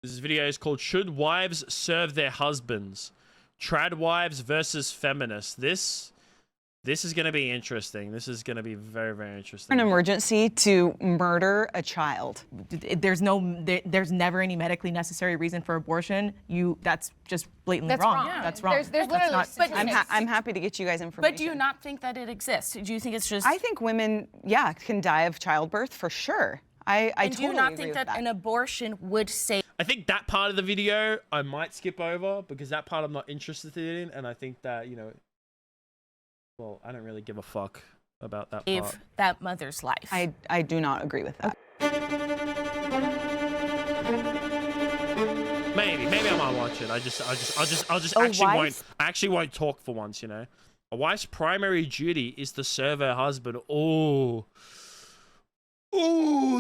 This video is called "Should Wives Serve Their Husbands? Tradwives versus Feminists." This is going to be interesting. This is going to be very, very interesting. An emergency to murder a child. There's never any medically necessary reason for abortion. That's just blatantly wrong. Yeah. That's wrong. There's literally not, but I'm happy to get you guys information. But do you not think that it exists? Do you think it's just? I think women, yeah, can die of childbirth for sure. I and totally do you not agree think with that an abortion would save? I think that part of the video I might skip over because that part I'm not interested in, and I think that, you know, well, I don't really give a fuck about that part. That mother's life. I do not agree with that. Maybe I might watch it. I just actually won't talk for once, you know. A wife's primary duty is to serve her husband. Oh,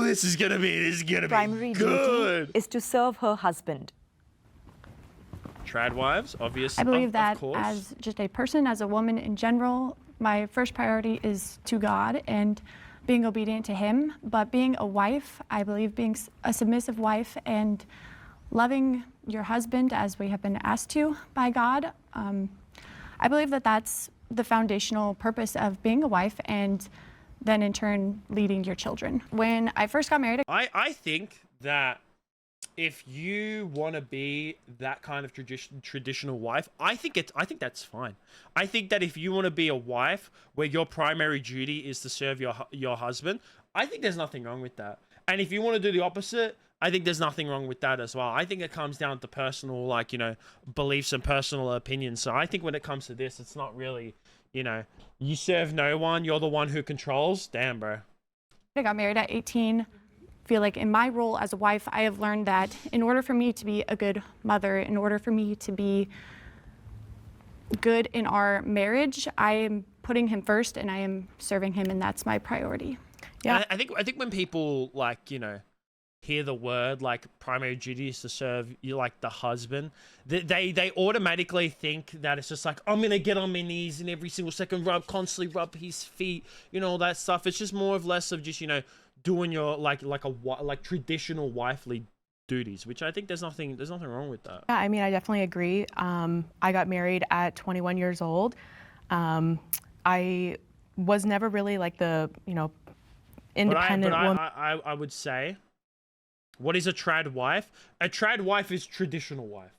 this is gonna be primary good. duty is to serve her husband. Tradwives, obviously. I believe that of course. as just a person, as a woman in general, my first priority is to God and being obedient to Him. But being a wife, I believe being a submissive wife and loving your husband as we have been asked to by God, I believe that that's the foundational purpose of being a wife, and then in turn leading your children. When I first got married, I think that if you want to be that kind of traditional wife, I think that's fine. I think that if you want to be a wife where your primary duty is to serve your husband, I think there's nothing wrong with that. And if you want to do the opposite, I think there's nothing wrong with that as well. I think it comes down to personal, like, you know, beliefs and personal opinions. So I think when it comes to this, it's not really, you know, you serve no one, you're the one who controls. Damn, bro. I got married at 18. Feel like in my role as a wife, I have learned that in order for me to be a good mother, in order for me to be good in our marriage, I am putting him first and I am serving him, and that's my priority. Yeah, I think when people, like, you know, hear the word like primary duty is to serve you, like the husband, they automatically think that it's just like, I'm gonna get on my knees and every single second constantly rub his feet, you know, all that stuff. It's just more or less of just, you know, doing your like traditional wifely duties, which I think there's nothing wrong with that. Yeah, I mean, I definitely agree. I got married at 21 years old. I was never really like the, you know, independent woman. I would say, what is a trad wife? A trad wife is traditional wife.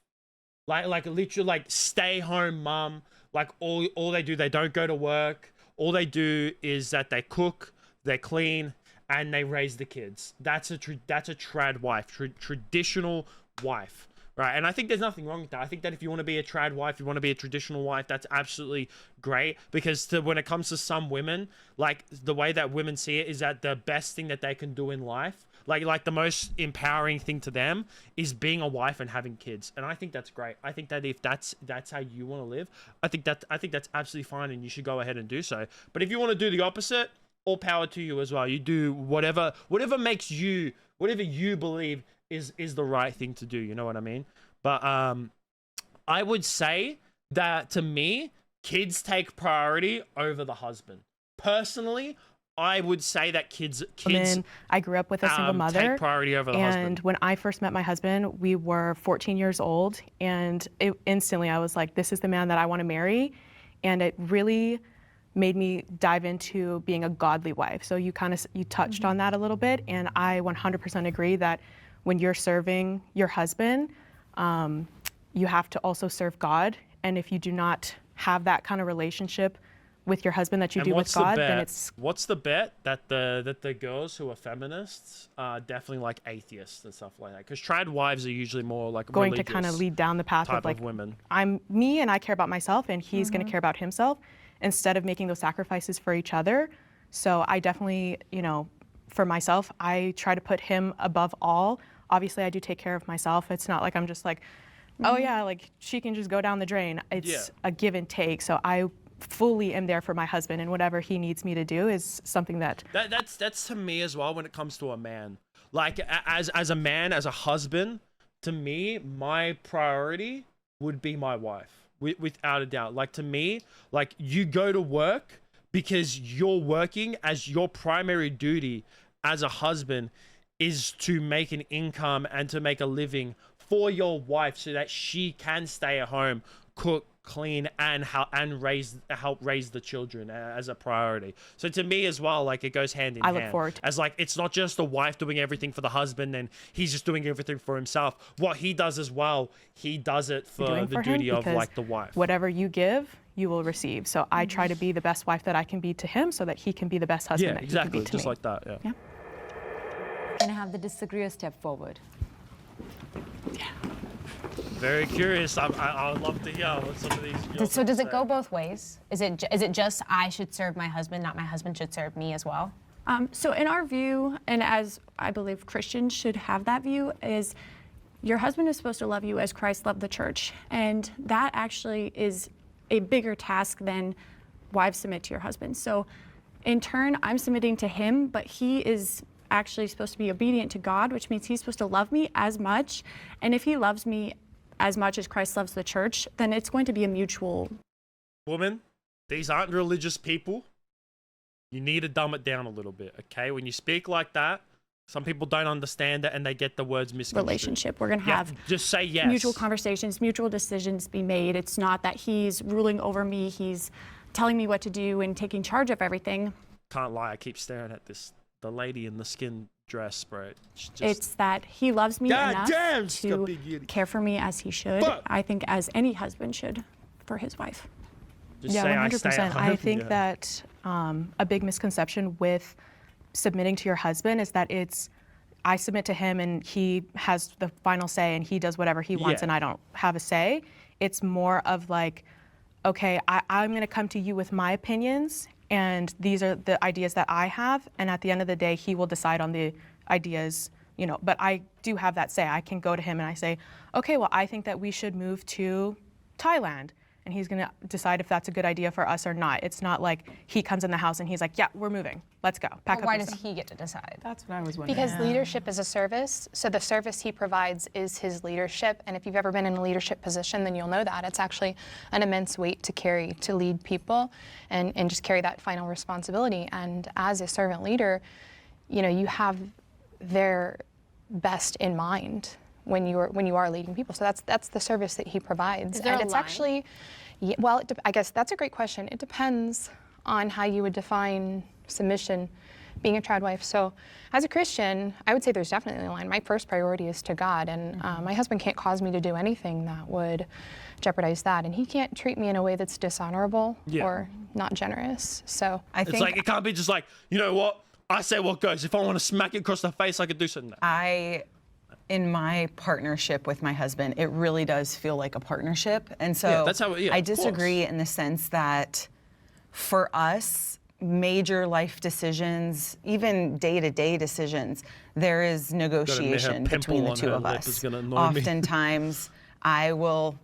Like literally like stay home mom. Like all they do, they don't go to work. All they do is that they cook, they clean, and they raise the kids. That's a trad wife, traditional wife, right? And I think there's nothing wrong with that. I think that if you want to be a trad wife, you want to be a traditional wife, that's absolutely great. Because when it comes to some women, like the way that women see it is that the best thing that they can do in life, like the most empowering thing to them, is being a wife and having kids. And I think that's great. I think that if that's how you want to live, I think that's absolutely fine, and you should go ahead and do so. But if you want to do the opposite, all power to you as well. You do whatever makes you, whatever you believe is the right thing to do. You know what I mean? But I would say that to me, kids take priority over the husband. Personally, I would say that kids. I grew up with a single mother. Take priority over the husband. And when I first met my husband, we were 14 years old, and instantly I was like, this is the man that I want to marry. And it really made me dive into being a godly wife. So you touched on that a little bit, and I 100% agree that when you're serving your husband, you have to also serve God. And if you do not have that kind of relationship with your husband that you do with God, then it's... What's the bet? That the girls who are feminists are definitely like atheists and stuff like that. Because trad wives are usually more like going to kind of lead down the path of like, women. I'm me and I care about myself, and he's going to care about himself, instead of making those sacrifices for each other. So I definitely, you know, for myself, I try to put him above all. Obviously, I do take care of myself. It's not like I'm just like, oh yeah, like she can just go down the drain. It's a give and take. So I fully am there for my husband, and whatever he needs me to do is something that's to me as well when it comes to a man. Like as a man, as a husband, to me, my priority would be my wife. Without a doubt. Like to me, like you go to work because you're working, as your primary duty as a husband is to make an income and to make a living for your wife so that she can stay at home, cook, clean, and help raise the children as a priority. So to me as well, like, it goes hand in hand. I look forward to as like, it's not just the wife doing everything for the husband and he's just doing everything for himself. What he does as well, he does it for doing the for him, duty of because like the wife. Whatever you give, you will receive. So I try to be the best wife that I can be to him so that he can be the best husband Yeah, that exactly, he can be to just me. like that. Yeah. Can I have the disagreeer step forward? Very curious. I would love to hear what some of these. So does it go both ways? Is it just I should serve my husband, not my husband should serve me as well? So in our view, and as I believe Christians should have that view, is your husband is supposed to love you as Christ loved the church. And that actually is a bigger task than wives submit to your husband. So in turn, I'm submitting to him, but he is actually supposed to be obedient to God, which means he's supposed to love me as much. And if he loves me as much as Christ loves the church, then it's going to be a mutual. Woman, these aren't religious people. You need to dumb it down a little bit, okay? When you speak like that, some people don't understand it and they get the words misconstrued. Relationship. We're going to have just say yes. mutual conversations, mutual decisions be made. It's not that he's ruling over me, he's telling me what to do and taking charge of everything. Can't lie, I keep staring at the lady in the skin dress, bro. It's that he loves me enough she's got to big yitty. care for me as he should. But- I think as any husband should for his wife. Just Yeah, say 100%. I stay at I home. think Yeah. that a big misconception with submitting to your husband is that it's I submit to him and he has the final say and he does whatever he wants Yeah. and I don't have a say. It's more of like, okay, I'm going to come to you with my opinions and these are the ideas that I have, and at the end of the day, he will decide on the ideas, you know, but I do have that say. I can go to him and I say, okay, well, I think that we should move to Thailand. And he's going to decide if that's a good idea for us or not. It's not like he comes in the house and he's like, yeah, we're moving. Let's go. Pack But up why your does stuff. he get to decide? That's what I was wondering. Because leadership is a service, so the service he provides is his leadership. And if you've ever been in a leadership position, then you'll know that. It's actually an immense weight to carry, to lead people and just carry that final responsibility. And as a servant leader, you know, you have their best in mind when you are leading people. So that's the service that he provides. Is there and a it's line? actually, yeah, well, I guess that's a great question. It depends on how you would define submission, being a Tradwife. So as a Christian, I would say there's definitely a line. My first priority is to God, and my husband can't cause me to do anything that would jeopardize that, and he can't treat me in a way that's dishonorable Yeah. or not generous. So I It's think like, it can't be just like, you know what? I say what goes. If I want to smack it across the face, I could do something. in my partnership with my husband, it really does feel like a partnership. And so Yeah, that's how yeah, I of course. disagree in the sense that for us, major life decisions, even day-to-day decisions, there is negotiation pimple between the on two her of lip us. is gonna annoy me. Oftentimes, I will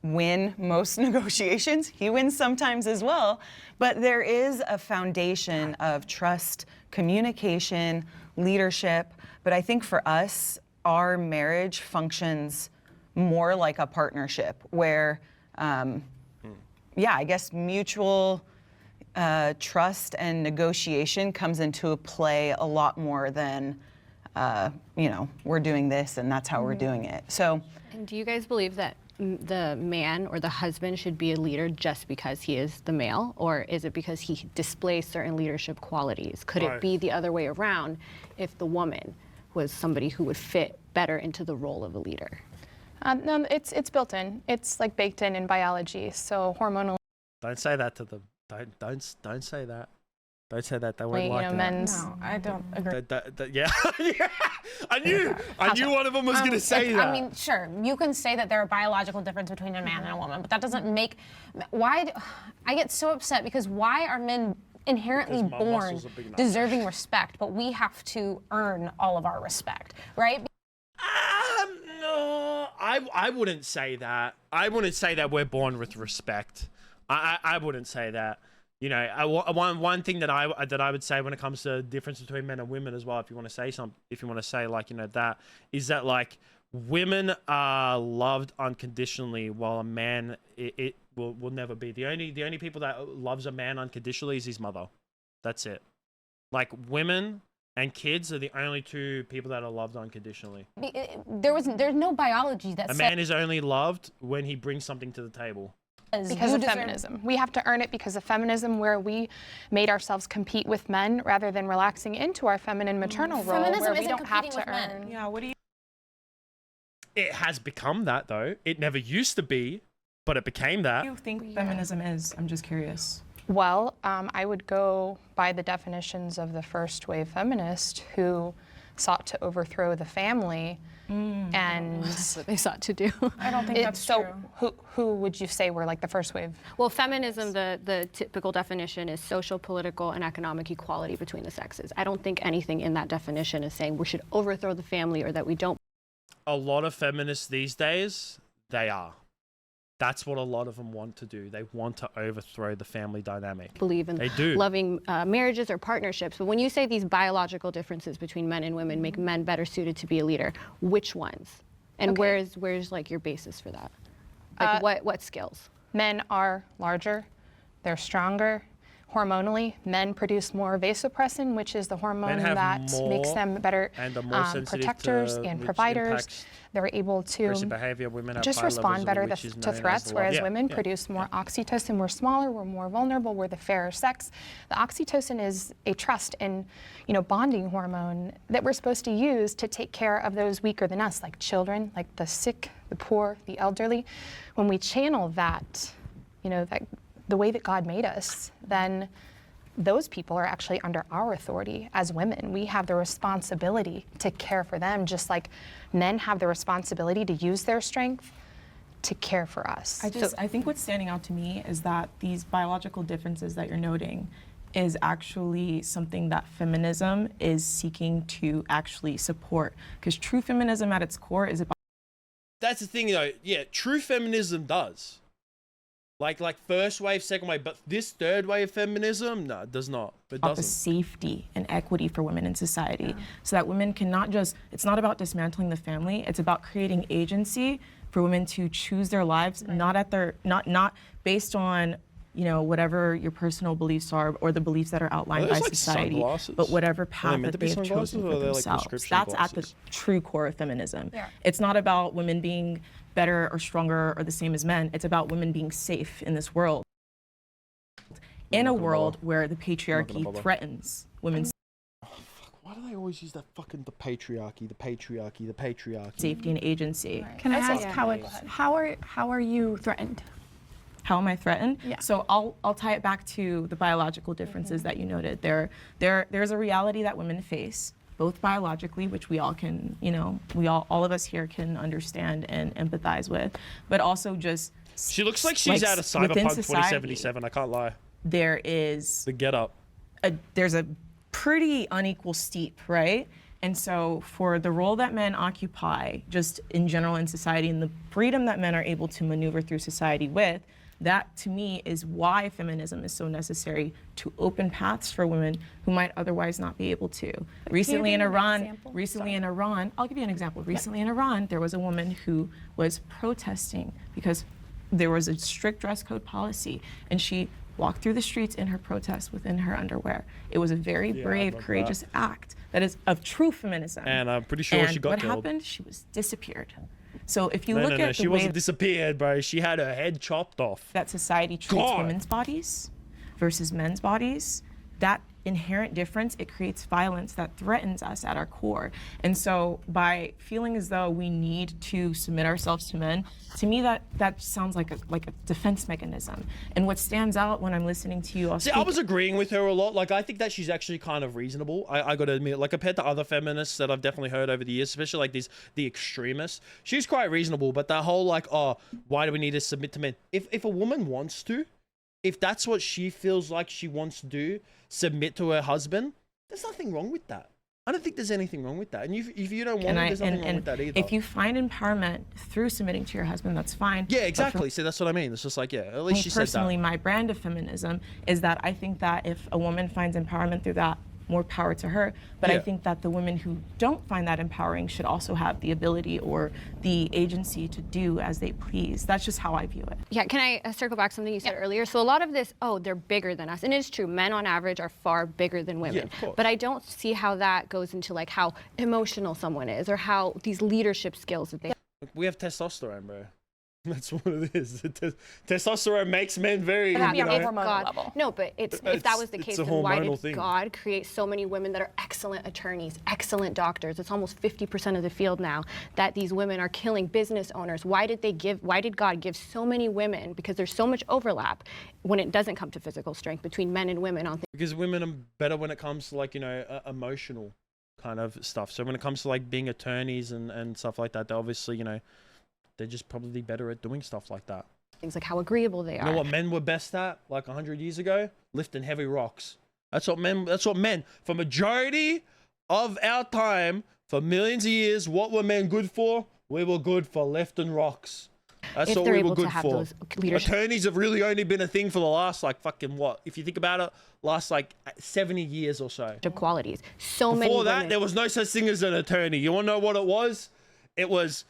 win most negotiations. He wins sometimes as well. But there is a foundation of trust, communication, leadership. But I think for us, our marriage functions more like a partnership where, yeah, I guess mutual trust and negotiation comes into play a lot more than, you know, we're doing this and that's how we're doing it. So And do you guys believe that the man or the husband should be a leader just because he is the male, or is it because he displays certain leadership qualities? Could Right. it be the other way around if the woman was somebody who would fit better into the role of a leader? no, it's built in. It's like baked in biology. So hormonally, Don't say that to them. Don't say that. Don't say that. They won't you like know, that. men's. no, I don't agree. Yeah. I knew one of them was going to say that. I mean, sure, you can say that there are biological difference between a man and a woman, but that doesn't make. I get so upset because why are men inherently Because my born muscles are big enough. deserving respect, but we have to earn all of our respect, right? No, I wouldn't say that. I wouldn't say that we're born with respect. I wouldn't say that. You know, one thing that I would say when it comes to the difference between men and women as well, if you want to say something, if you want to say like, you know, that is that like women are loved unconditionally while a man it will never be. The only people that loves a man unconditionally is his mother. That's it. Like women And kids are the only two people that are loved unconditionally. There's no biology that A says man is only loved when he brings something to the table. Because of feminism. We have to earn it because of feminism, where we made ourselves compete with men rather than relaxing into our feminine maternal role, Feminism where we isn't don't have competing to with men. earn. Yeah, what do you It has become that, though. It never used to be, but it became that. think feminism is? I'm just curious. Well, I would go by the definitions of the first wave feminist who sought to overthrow the family. And That's what they sought to do. I don't think that's so true. who would you say were like the first wave? Well, feminism, the typical definition is social, political, and economic equality between the sexes. I don't think anything in that definition is saying we should overthrow the family or that we don't. A lot of feminists these days, they are. That's what a lot of them want to do. They want to overthrow the family dynamic. Believe in They do. loving marriages or partnerships. But when you say these biological differences between men and women make men better suited to be a leader, which ones? And where's like your basis for that? Like what skills? Men are larger, they're stronger. Hormonally, men produce more vasopressin, which is the hormone have that more makes them better and are more sensitive protectors to and which providers. impacts They're able to aggressive behavior. Women have just high levels respond of better which is known to as threats, the whereas love. women produce more oxytocin. We're smaller, we're more vulnerable, we're the fairer sex. The oxytocin is a trust and bonding hormone that we're supposed to use to take care of those weaker than us, like children, like the sick, the poor, the elderly. When we channel that, that the way that God made us, then those people are actually under our authority as women. We have the responsibility to care for them, just like men have the responsibility to use their strength to care for us. I think what's standing out to me is that these biological differences that you're noting is actually something that feminism is seeking to actually support. Because true feminism at its core is about That's the thing, though. Yeah, true feminism does. Like first wave, second wave, but this third wave feminism, no, it does not. It the doesn't. safety and equity for women in society, so that women can it's not about dismantling the family, it's about creating agency for women to choose their lives, not based on whatever your personal beliefs are or the beliefs that are outlined by society, sunglasses? but whatever path meant that to be they've chosen sunglasses, or for are they, like, themselves. prescription That's at the glasses? true core of feminism. Yeah. It's not about women being better or stronger or the same as men. It's about women being safe in this world. In a world where the patriarchy threatens women's Why do they always use that fucking the patriarchy? safety and agency. Can I ask how are you threatened? How am I threatened? Yeah. So I'll tie it back to the biological differences that you noted. There's a reality that women face, both biologically, which we all can, all of us here can understand and empathize with, but also just She looks like she's out of within Cyberpunk society, 2077. I can't lie. there is The get up. there's a pretty unequal steep, right? And so for the role that men occupy, just in general in society, and the freedom that men are able to maneuver through society with, that to me is why feminism is so necessary, to open paths for women who might otherwise not be able to. Recently in Iran, I'll give you an example. Recently in Iran, there was a woman who was protesting because there was a strict dress code policy, and she walked through the streets in her protest within her underwear. It was a very brave, courageous act that is of true feminism. And I'm pretty sure she got what killed. happened? She was disappeared. So if you No, look no, no. at She the way wasn't disappeared, bro. She had her head chopped off. that society treats God. women's bodies versus men's bodies, that inherent difference, it creates violence that threatens us at our core. And so by feeling as though we need to submit ourselves to men, to me that sounds like a defense mechanism. And what stands out when I'm listening to you all See, speak, I was agreeing with her a lot. Like, I think that she's actually kind of reasonable. I got to admit, like, compared to other feminists that I've definitely heard over the years, especially like the extremists, she's quite reasonable. But that whole like, oh, why do we need to submit to men? If a woman wants to, if that's what she feels like she wants to do, submit to her husband, there's nothing wrong with that. I don't think there's anything wrong with that. And if you don't want it, there's nothing wrong with that either. if you find empowerment through submitting to your husband, that's fine. Yeah, But for exactly. See, that's what I mean. It's just like, yeah, at least me she said personally, that. my brand of feminism is that I think that if a woman finds empowerment through that, more power to her. But I Yeah. think that the women who don't find that empowering should also have the ability or the agency to do as they please. That's just how I view it. Yeah, can I circle back something you said earlier? So a lot of this, oh, they're bigger than us. And it is true, men on average are far bigger than women. of course. But I don't see how that goes into like how emotional someone is or how these leadership skills that they We have testosterone, bro. That's what it is. Testosterone makes men very, That'd be you a know, hormonal God, level. no, but if that was the it's case, a then why hormonal did thing. God create so many women that are excellent attorneys, excellent doctors? It's almost 50% of the field now that these women are killing business owners. Why did God give so many women? Because there's so much overlap when it doesn't come to physical strength between men and women on things. because women are better when it comes to like, you know, emotional kind of stuff. So when it comes to like being attorneys and stuff like that, they're obviously, you know, they're just probably better at doing stuff like that. Things like how agreeable they You are. know what men were best at like 100 years ago? Lifting heavy rocks. That's what men, for majority of our time, for millions of years, what were men good for? We were good for lifting rocks. That's If what they're we were able to good have for. those leadership- Attorneys have really only been a thing for the last like fucking what? If you think about it, last like 70 years or so. Qualities. So many Before that, women. there was no such thing as an attorney. You want to know what it was? It was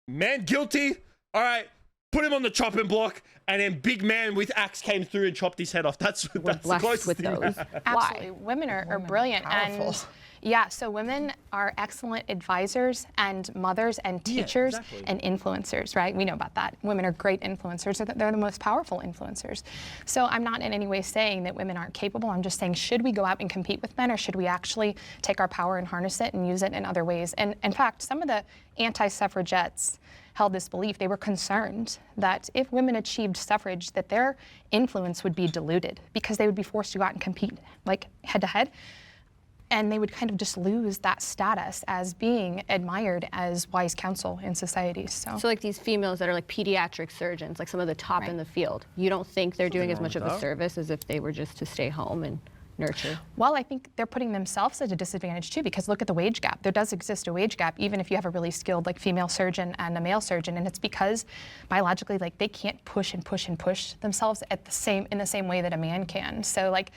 man guilty. All right, put him on the chopping block, and then big man with axe came through and chopped his head off. That's the blessed closest with thing. those. Absolutely. Women are brilliant. And yeah, so women are excellent advisors and mothers and teachers exactly. and influencers, right? We know about that. Women are great influencers. They're the most powerful influencers. So I'm not in any way saying that women aren't capable. I'm just saying, should we go out and compete with men, or should we actually take our power and harness it and use it in other ways? And in fact, some of the anti-suffragettes held this belief. They were concerned that if women achieved suffrage, that their influence would be diluted because they would be forced to go out and compete like head to head. And they would kind of just lose that status as being admired as wise counsel in society. So So like these females that are like pediatric surgeons, like some of the top in the field, you don't think they're doing as much of a service as if they were just to stay home and nurture? well, I think they're putting themselves at a disadvantage too, because look at the wage gap. There does exist a wage gap, even if you have a really skilled like female surgeon and a male surgeon, and it's because biologically, like they can't push and push and push themselves in the same way that a man can. So like,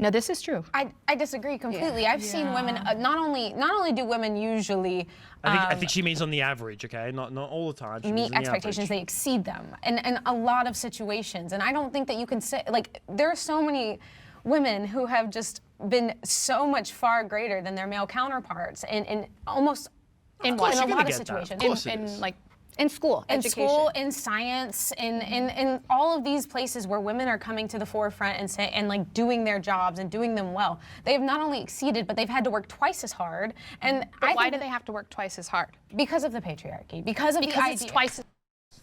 no, this is true. I disagree completely. I've seen women. Not only do women usually I think she means on the average, okay? Not all the time. She means meet on the expectations, average. they exceed them in a lot of situations. And I don't think that you can say, like, there are so many women who have just been so much far greater than their male counterparts in almost In in what? a You're gonna lot of get that. situations. Of course it is. In like In school, In education. school, in science, in all of these places where women are coming to the forefront and like doing their jobs and doing them well, they have not only exceeded, but they've had to work twice as hard. And But I why think do they have to work twice as hard? because of the patriarchy, because of the Because it's idea. twice as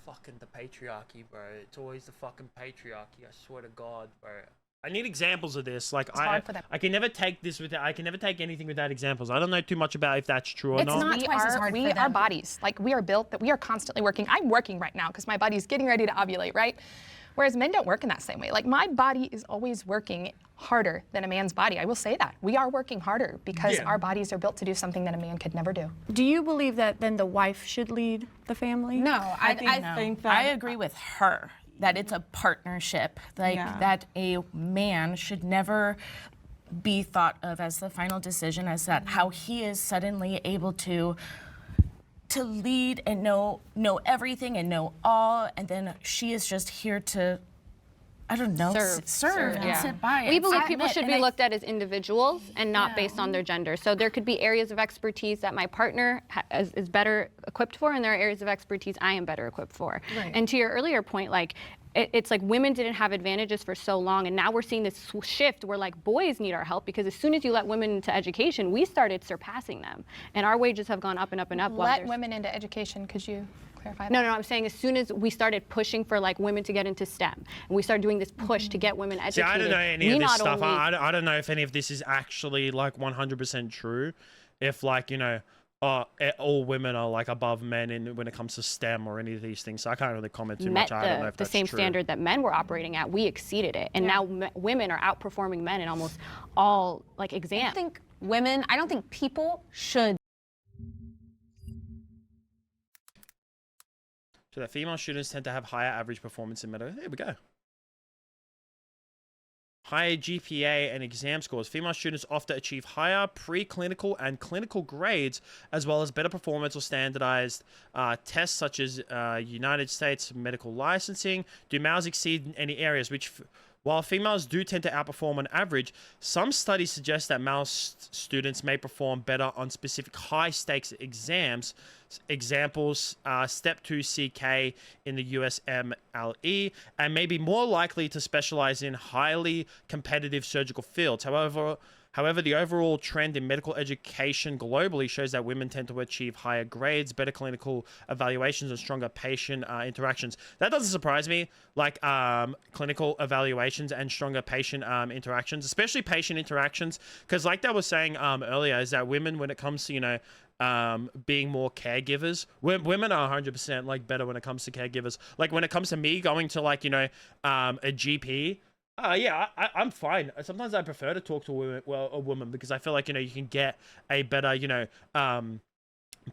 Fucking the patriarchy, bro. It's always the fucking patriarchy. I swear to God, bro. I need examples of this. Like hard for them. I can never take this without. I can never take anything without examples. I don't know too much about if that's true or It's not. not twice as hard for our them. bodies, like we are built that we are constantly working. I'm working right now because my body's getting ready to ovulate, right? Whereas men don't work in that same way. Like my body is always working harder than a man's body. I will say that. We are working harder because Yeah. our bodies are built to do something that a man could never do. Do you believe that then the wife should lead the family? No, I think that- I agree with her that it's a partnership, like that a man should never be thought of as the final decision, as that how he is suddenly able to lead and know everything and know all, and then she is just here to, I don't know, serve and sit by. We and believe submit, people should and be I looked at as individuals and not based on their gender. So there could be areas of expertise that my partner is better equipped for, and there are areas of expertise I am better equipped for. And to your earlier point, like, it's like women didn't have advantages for so long, and now we're seeing this shift where like boys need our help, because as soon as you let women into education, we started surpassing them, and our wages have gone up and up and up. while Let there's- women into education. Could you clarify that? No, I'm saying as soon as we started pushing for like women to get into STEM, and we started doing this push to get women See, educated. I don't know any we of this not stuff. only- I don't know if any of this is actually like 100% true. If like, you know, all women are like above men in when it comes to STEM or any of these things. So I can't really comment too met much. I don't know if the that's same true. standard that men were operating at. We exceeded it, and now women are outperforming men in almost all like exams. I don't think people should. So that female students tend to have higher average performance in medical. There we go. higher GPA and exam scores. Female students often achieve higher preclinical and clinical grades, as well as better performance or standardized tests such as United States medical licensing. Do males exceed in any areas? While females do tend to outperform on average, some studies suggest that male students may perform better on specific high-stakes exams. Examples, Step 2 CK in the USMLE, and may be more likely to specialize in highly competitive surgical fields. However, the overall trend in medical education globally shows that women tend to achieve higher grades, better clinical evaluations, and stronger patient interactions. That doesn't surprise me, like clinical evaluations and stronger patient interactions, especially patient interactions, because like that was saying earlier, is that women, when it comes to, you know, being more caregivers, women are 100% like better when it comes to caregivers. Like when it comes to me going to, like, you know, a GP, yeah, I'm fine. Sometimes I prefer to talk to a woman because I feel like, you know, you can get a better, you know,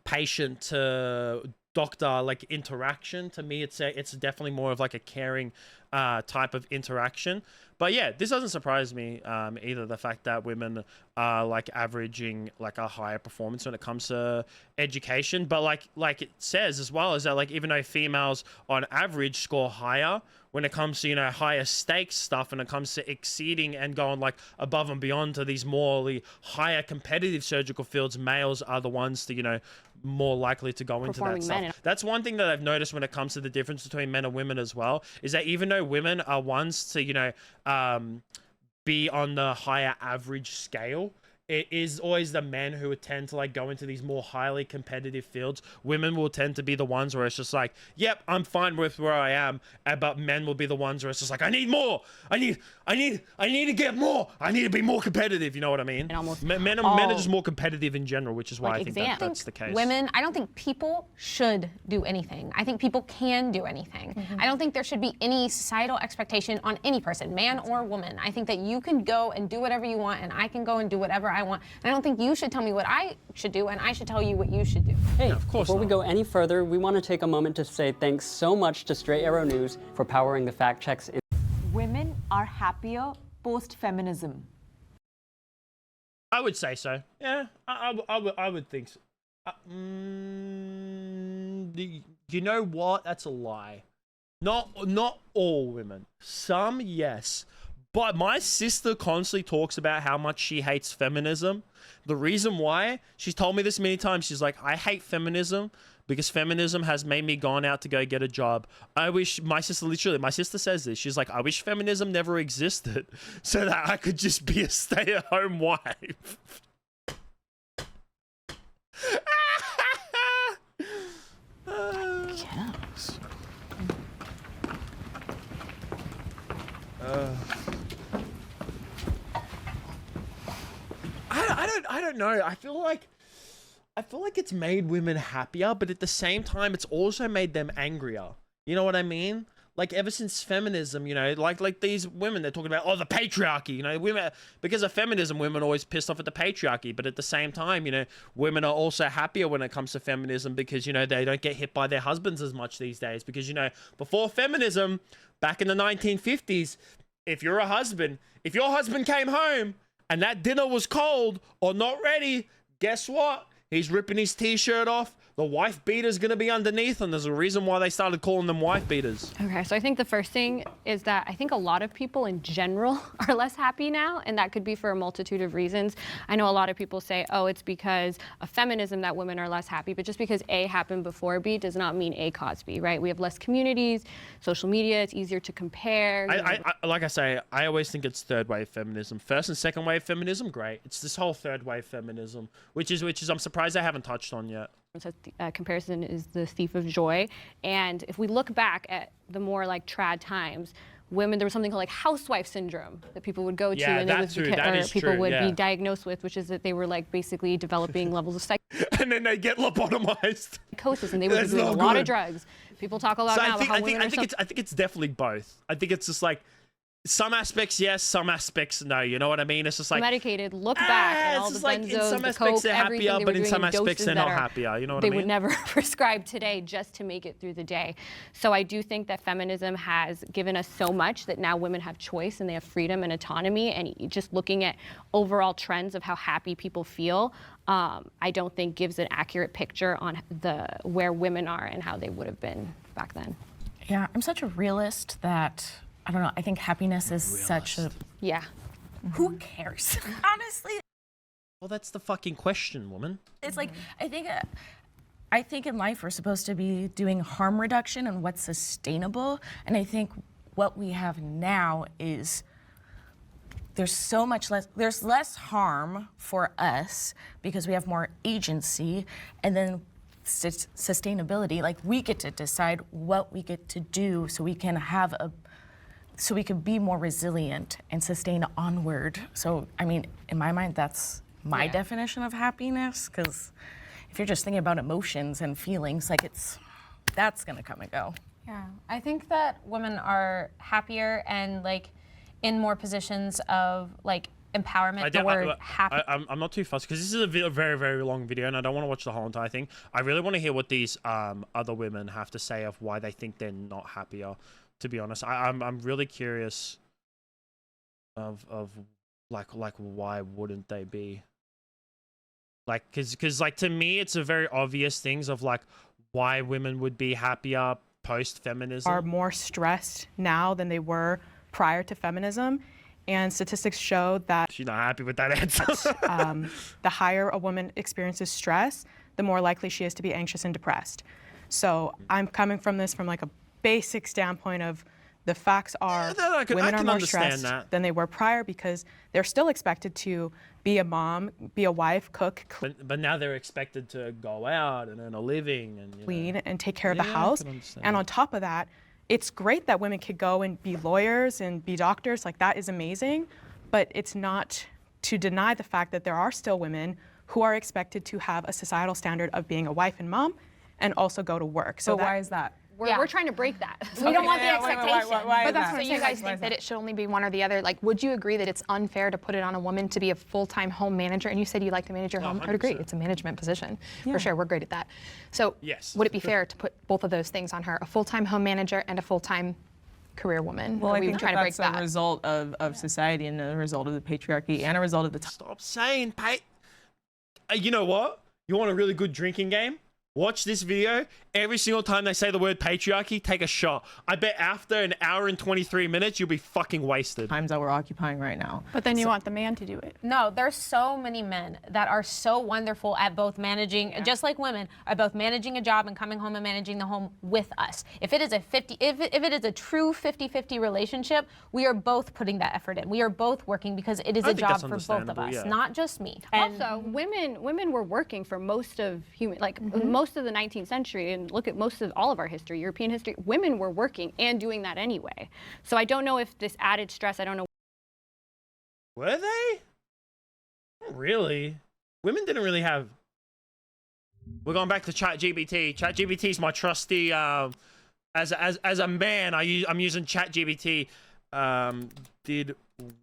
patient to doctor like interaction. To me, it's definitely more of like a caring type of interaction. But yeah, this doesn't surprise me either, the fact that women are like averaging like a higher performance when it comes to education. But like it says as well, is that like even though females on average score higher when it comes to, you know, higher stakes stuff, and it comes to exceeding and going like above and beyond to these more higher competitive surgical fields, males are the ones to, you know, more likely to go into that stuff. That's one thing that I've noticed when it comes to the difference between men and women as well, is that even though women are ones to, you know, be on the higher average scale, it is always the men who would tend to like go into these more highly competitive fields. Women will tend to be the ones where it's just like, yep, I'm fine with where I am. But men will be the ones where it's just like, I need more. I need to get more. I need to be more competitive. You know what I mean? Men are just more competitive in general, which is why I think that's the case. Women, I don't think people should do anything. I think people can do anything. I don't think there should be any societal expectation on any person, man or woman. I think that you can go and do whatever you want, and I can go and do whatever I want. And I don't think you should tell me what I should do, and I should tell you what you should do. Hey, of course before we go any further, we want to take a moment to say thanks so much to Straight Arrow News for powering the fact checks. Women are happier post-feminism. I would say so. Yeah, I would think so. You know what? That's a lie. Not all women. Some, yes. But my sister constantly talks about how much she hates feminism. The reason why, she's told me this many times, she's like, I hate feminism because feminism has made me gone out to go get a job. I wish, my sister says this, she's like, I wish feminism never existed so that I could just be a stay-at-home wife. Yes. I don't know. I feel like it's made women happier, but at the same time, it's also made them angrier. You know what I mean? Like ever since feminism, you know, like these women, they're talking about, oh, the patriarchy, you know, women, because of feminism, women are always pissed off at the patriarchy. But at the same time, you know, women are also happier when it comes to feminism because, you know, they don't get hit by their husbands as much these days. Because, you know, before feminism, back in the 1950s, if your husband came home and that dinner was cold or not ready, guess what? He's ripping his t-shirt off. The wife beater's going to be underneath, and there's a reason why they started calling them wife beaters. Okay, so I think the first thing is that I think a lot of people in general are less happy now, and that could be for a multitude of reasons. I know a lot of people say, oh, it's because of feminism that women are less happy, but just because A happened before B does not mean A caused B, right? We have less communities, social media, it's easier to compare. Like I say, I always think it's third wave feminism. First and second wave feminism, great. It's this whole third wave feminism, which is I'm surprised I haven't touched on yet. So comparison is the thief of joy. And if we look back at the more like trad times, women, there was something called like housewife syndrome that people would go to, and people would be diagnosed with, which is that they were like basically developing levels of and then they get lobotomized. Psychosis, and they would be doing a lot of drugs. People talk a lot now about how women are I think it's definitely both. I think it's just like some aspects yes, some aspects no. You know what I mean? It's just like medicated. Look back at all it's the just like benzos, in some the aspects coke, they're everything happier, they but were in doing some in aspects doses they're that not are- happier. You know what they I mean? would never prescribe today just to make it through the day. So I do think that feminism has given us so much that now women have choice and they have freedom and autonomy. And just looking at overall trends of how happy people feel, I don't think gives an accurate picture on where women are and how they would have been back then. Yeah, I'm such a realist that, I don't know, I think happiness is such a... Yeah. Who cares? Honestly, Well, that's the fucking question, woman. it's like, I think in life we're supposed to be doing harm reduction and what's sustainable. And I think what we have now is there's less harm for us because we have more agency, and then sustainability, like we get to decide what we get to do so we can be more resilient and sustain onward. So, I mean, in my mind, that's my definition of happiness, because if you're just thinking about emotions and feelings, like that's gonna come and go. Yeah, I think that women are happier and like in more positions of like empowerment. The word happy. I'm not too fussed because this is a very, very long video and I don't want to watch the whole entire thing. I really want to hear what these other women have to say of why they think they're not happier. To be honest, I'm really curious of like why wouldn't they be? Like, cause like to me, it's a very obvious things of like why women would be happier post feminism. Are more stressed now than they were prior to feminism. And statistics show that she's not happy with that answer. The higher a woman experiences stress, the more likely she is to be anxious and depressed. So I'm coming from this from like a basic standpoint of the facts are women are more stressed than they were prior because they're still expected to be a mom, be a wife, cook, but now they're expected to go out and earn a living and clean and take care of the house. And on top of that, it's great that women could go and be lawyers and be doctors, like that is amazing, but it's not to deny the fact that there are still women who are expected to have a societal standard of being a wife and mom and also go to work. So why is that? We're trying to break that. We don't want the expectation. But that's what you guys think that it should only be one or the other. Like, would you agree that it's unfair to put it on a woman to be a full-time home manager? And you said you like to manage your home. I would agree. It's a management position for sure. We're great at that. So would it be fair to put both of those things on her, a full-time home manager and a full-time career woman? Well, I think that's a result of society and a result of the patriarchy and a result of the Stop saying you know what? You want a really good drinking game? Watch this video. Every single time they say the word patriarchy, take a shot. I bet after an hour and 23 minutes, you'll be fucking wasted. Times that we're occupying right now. But then you want the man to do it. No, there's so many men that are so wonderful at both managing, just like women, are both managing a job and coming home and managing the home with us. If it is a if it is a true 50-50 relationship, we are both putting that effort in. We are both working because it is a job for both of us, not just me. And also, women were working for most of most of the 19th century, and look at most of all of our history, European history, women were working and doing that anyway. So I don't know if this added stress, I don't know. Were they? Not really. Women didn't really have... We're going back to ChatGPT. ChatGPT is my trusty... as a man, I'm using ChatGPT. Did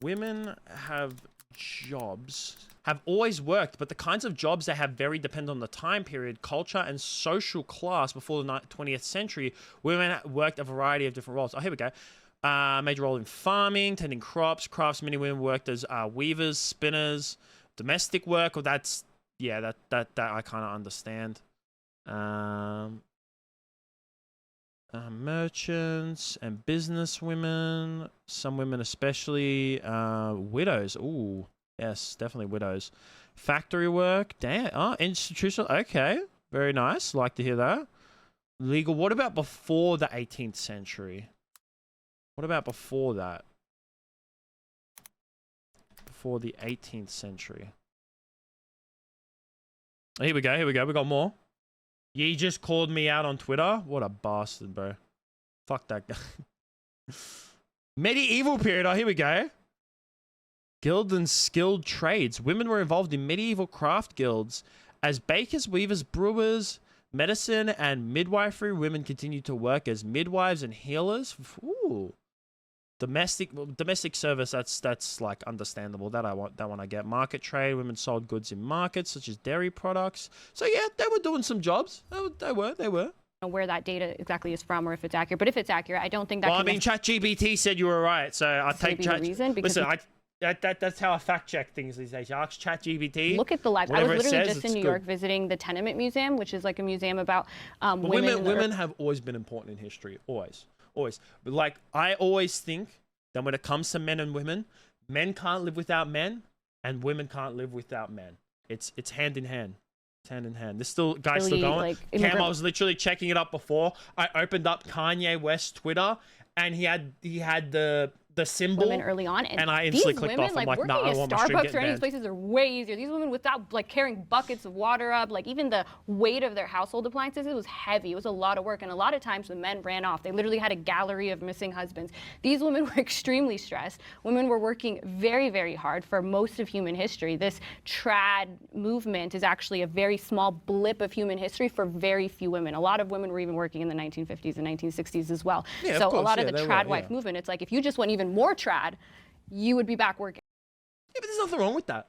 women have jobs... have always worked, but the kinds of jobs they have vary depend on the time period, culture, and social class. Before the 20th century, women worked a variety of different roles. Oh, here we go. Major role in farming, tending crops, crafts. Many women worked as weavers, spinners, domestic work. Well, that's, yeah, that I kind of understand. Merchants and business women. Some women especially. Widows. Ooh. Yes, definitely widows. Factory work. Damn. Oh, institutional. Okay. Very nice. Like to hear that. Legal. What about before the 18th century? What about before that? Before the 18th century. Oh, here we go. Here we go. We got more. You just called me out on Twitter. What a bastard, bro. Fuck that guy. Medieval period. Oh, here we go. Guild and skilled trades. Women were involved in medieval craft guilds. As bakers, weavers, brewers, medicine, and midwifery, women continued to work as midwives and healers. Ooh. domestic service, that's like understandable. That one I get. Market trade, women sold goods in markets such as dairy products. So yeah, they were doing some jobs. They were. Where that data exactly is from or if it's accurate. But if it's accurate, I don't think that. Well, I mean, ChatGPT said you were right, so I'll take Chat. Listen, that's how I fact check things these days. You ask ChatGPT. Look at the live. I was literally just in New York visiting the Tenement Museum, which is like a museum about women. Women have always been important in history. Always. But like, I always think that when it comes to men and women, men can't live without men, and women can't live without men. It's hand in hand. It's hand in hand. This still going. Like, Cam, I was literally checking it up before. I opened up Kanye West's Twitter, and he had the symbol women early on, and I instantly clicked off. I'm like, nah, I want my stream Starbucks getting or any of banned. these places are way easier. These women without like carrying buckets of water up, like even the weight of their household appliances, it was heavy. It was a lot of work, and a lot of times the men ran off. They literally had a gallery of missing husbands. These women were extremely stressed. Women were working very, very hard for most of human history. This trad movement is actually a very small blip of human history for very few women. A lot of women were even working in the 1950s and 1960s as well. Yeah, so of course, a lot of the Tradwife movement, it's like if you just went even more trad, you would be back working. Yeah, but there's nothing wrong with that.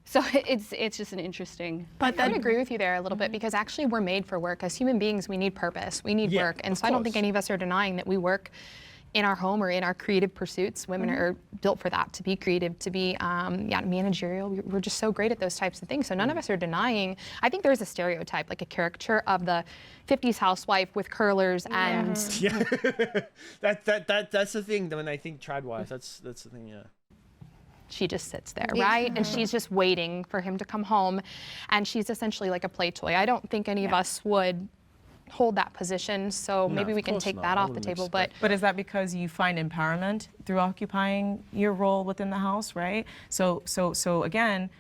So it's just an interesting. But I would agree with you there a little bit, because actually we're made for work. As human beings, we need purpose. We need work. And so I don't think any of us are denying that we work in our home or in our creative pursuits. Women are built for that, to be creative, to be managerial. We're just so great at those types of things. So none of us are denying. I think there's a stereotype, like a caricature of the 50s housewife with curlers and that's the thing. When I think Tradwives, that's the thing. Yeah. She just sits there, right? And she's just waiting for him to come home, and she's essentially like a play toy. I don't think any of us would hold that position, so maybe we can take that off the table. But is that because you find empowerment through occupying your role within the house, right? So again,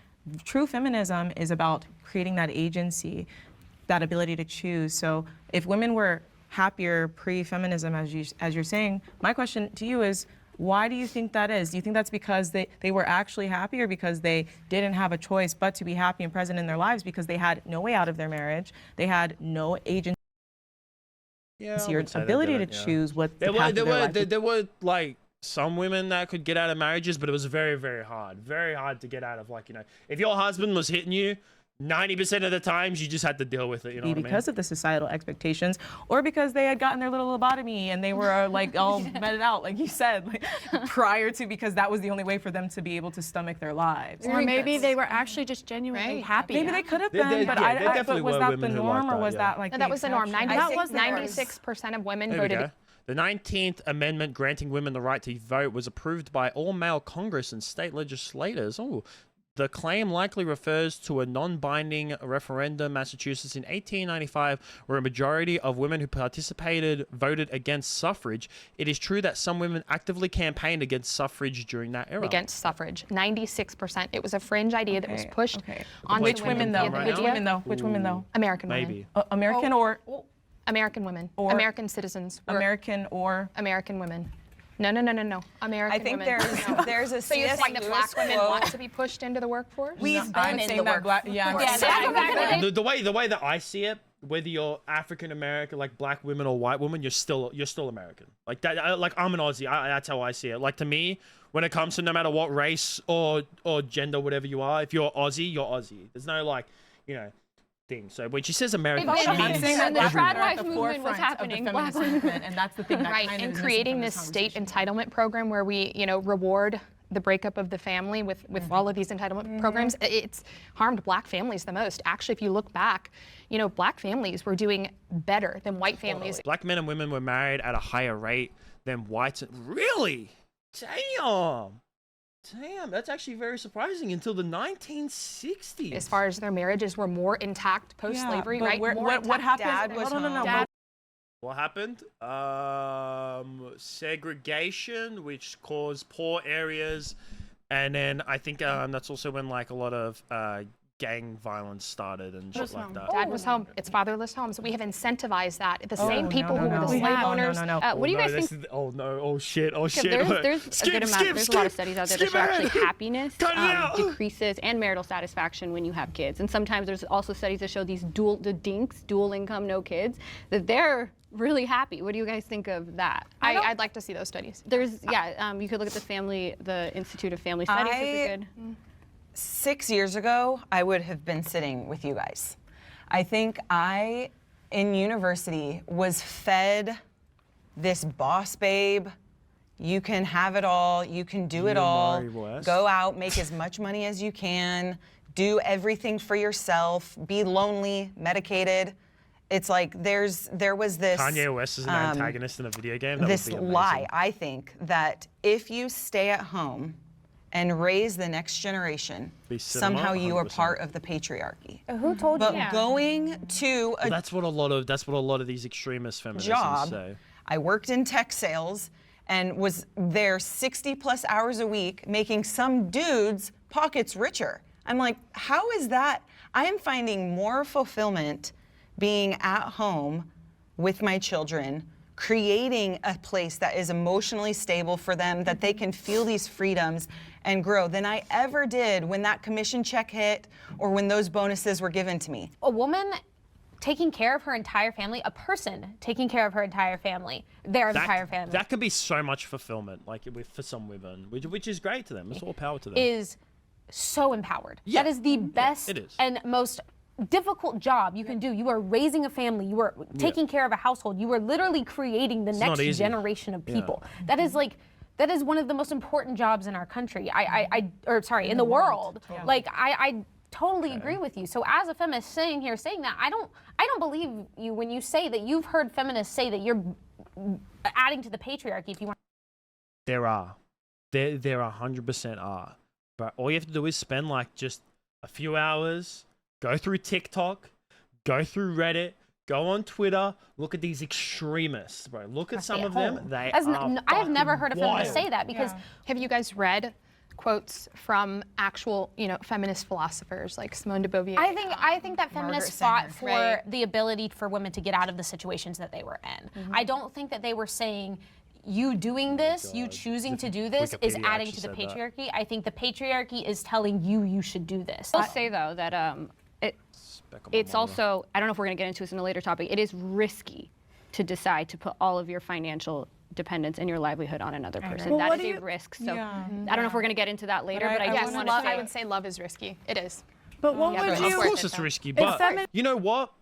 true feminism is about creating that agency, that ability to choose. So if women were happier pre-feminism, as you're saying, my question to you is, why do you think that is? Do you think that's because they were actually happy, or because they didn't have a choice but to be happy and present in their lives because they had no way out of their marriage, they had no agency or ability to choose what the path of their life? There were like some women that could get out of marriages, but it was very, very hard to get out of, like, you know, if your husband was hitting you 90% of the times, you just had to deal with it, you know what I mean? Because of the societal expectations, or because they had gotten their little lobotomy and they were like all meted out, like you said, like, prior to, because that was the only way for them to be able to stomach their lives. Or maybe they were actually just genuinely happy. Maybe they could have been, but was that the norm, or was that like that was the norm? 96% 96% of women voted. The 19th Amendment granting women the right to vote was approved by all male Congress and state legislators. Oh, the claim likely refers to a non-binding referendum in Massachusetts in 1895, where a majority of women who participated voted against suffrage. It is true that some women actively campaigned against suffrage during that era. Against suffrage, 96%. It was a fringe idea that was pushed on which women though? Which women though? American women. American or American women. Or American citizens. American or American women. No. American I think women. there's a So you think that black women want to be pushed into the workforce? We've been in the workforce. The way that I see it, whether you're African American, like black women or white women, you're still American. Like that. Like, I'm an Aussie. That's how I see it. Like, to me, when it comes to no matter what race or gender, whatever you are, if you're Aussie, you're Aussie. There's no, like, you know, thing. So when she says American, she means when the Tradwife movement was happening, black women, and that's the thing that right, and creating this state entitlement program where we, reward the breakup of the family with all of these entitlement programs. It's harmed black families the most. Actually, if you look back, black families were doing better than white families. Black men and women were married at a higher rate than whites. Really? Damn, that's actually very surprising. Until the 1960s. As far as their marriages were more intact post-slavery, right? What happened? Dad was What happened? Segregation, which caused poor areas, and then I think that's also when, like, a lot of gang violence started and shit like that. Dad was home. It's fatherless homes. We have incentivized that. The same people who were the slave owners. What do you guys think? Oh no! Oh shit! Oh shit! There's a good amount. There's a lot of studies out there that show actually happiness decreases and marital satisfaction when you have kids. And sometimes there's also studies that show these dual income, no kids, that they're really happy. What do you guys think of that? I'd like to see those studies. There's you could look at the Institute of Family Studies. Is good. 6 years ago, I would have been sitting with you guys. I think I, in university, was fed this boss babe. You can have it all. You can do it all. Go out, make as much money as you can, do everything for yourself, be lonely, medicated. It's like there was this Kanye West is an antagonist in a video game. That this would be amazing. lie, I think, that if you stay at home and raise the next generation, somehow you are part of the patriarchy. Who told you? But going to a that's what a lot of these extremist feminists job, say. I worked in tech sales and was there 60+ hours a week, making some dude's pockets richer. I'm like, how is that? I am finding more fulfillment being at home with my children, creating a place that is emotionally stable for them, that they can feel these freedoms and grow, than I ever did when that commission check hit or when those bonuses were given to me. A woman taking care of her entire family, a person taking care of her entire family, their entire family. That could be so much fulfillment, like for some women, which is great to them. It's all power to them. Is so empowered. Yeah. That is the best it is. and most difficult job you can do. You are raising a family. You are taking care of a household. You are literally creating the next generation of people. That is one of the most important jobs in our country. In the world. Totally. Like I totally agree with you. So as a feminist saying that, I don't believe you when you say that you've heard feminists say that you're adding to the patriarchy if you want. There 100% are. But all you have to do is spend like just a few hours, go through TikTok, go through Reddit, go on Twitter, look at these extremists, bro. Look at some of them. I have never heard a feminist say that because have you guys read quotes from actual, feminist philosophers like Simone de Beauvoir? I think that feminists fought for the ability for women to get out of the situations that they were in. I don't think that they were saying you doing this, you choosing to do this is adding to the patriarchy. I think the patriarchy is telling you should do this. I'll say though that it's also, I don't know if we're going to get into this in a later topic, it is risky to decide to put all of your financial dependence and your livelihood on another person. Well, that is a risk. So I don't know if we're going to get into that later, but I just want to say. I would say love is risky. It is. But what would you? Of course it's risky, but you know what?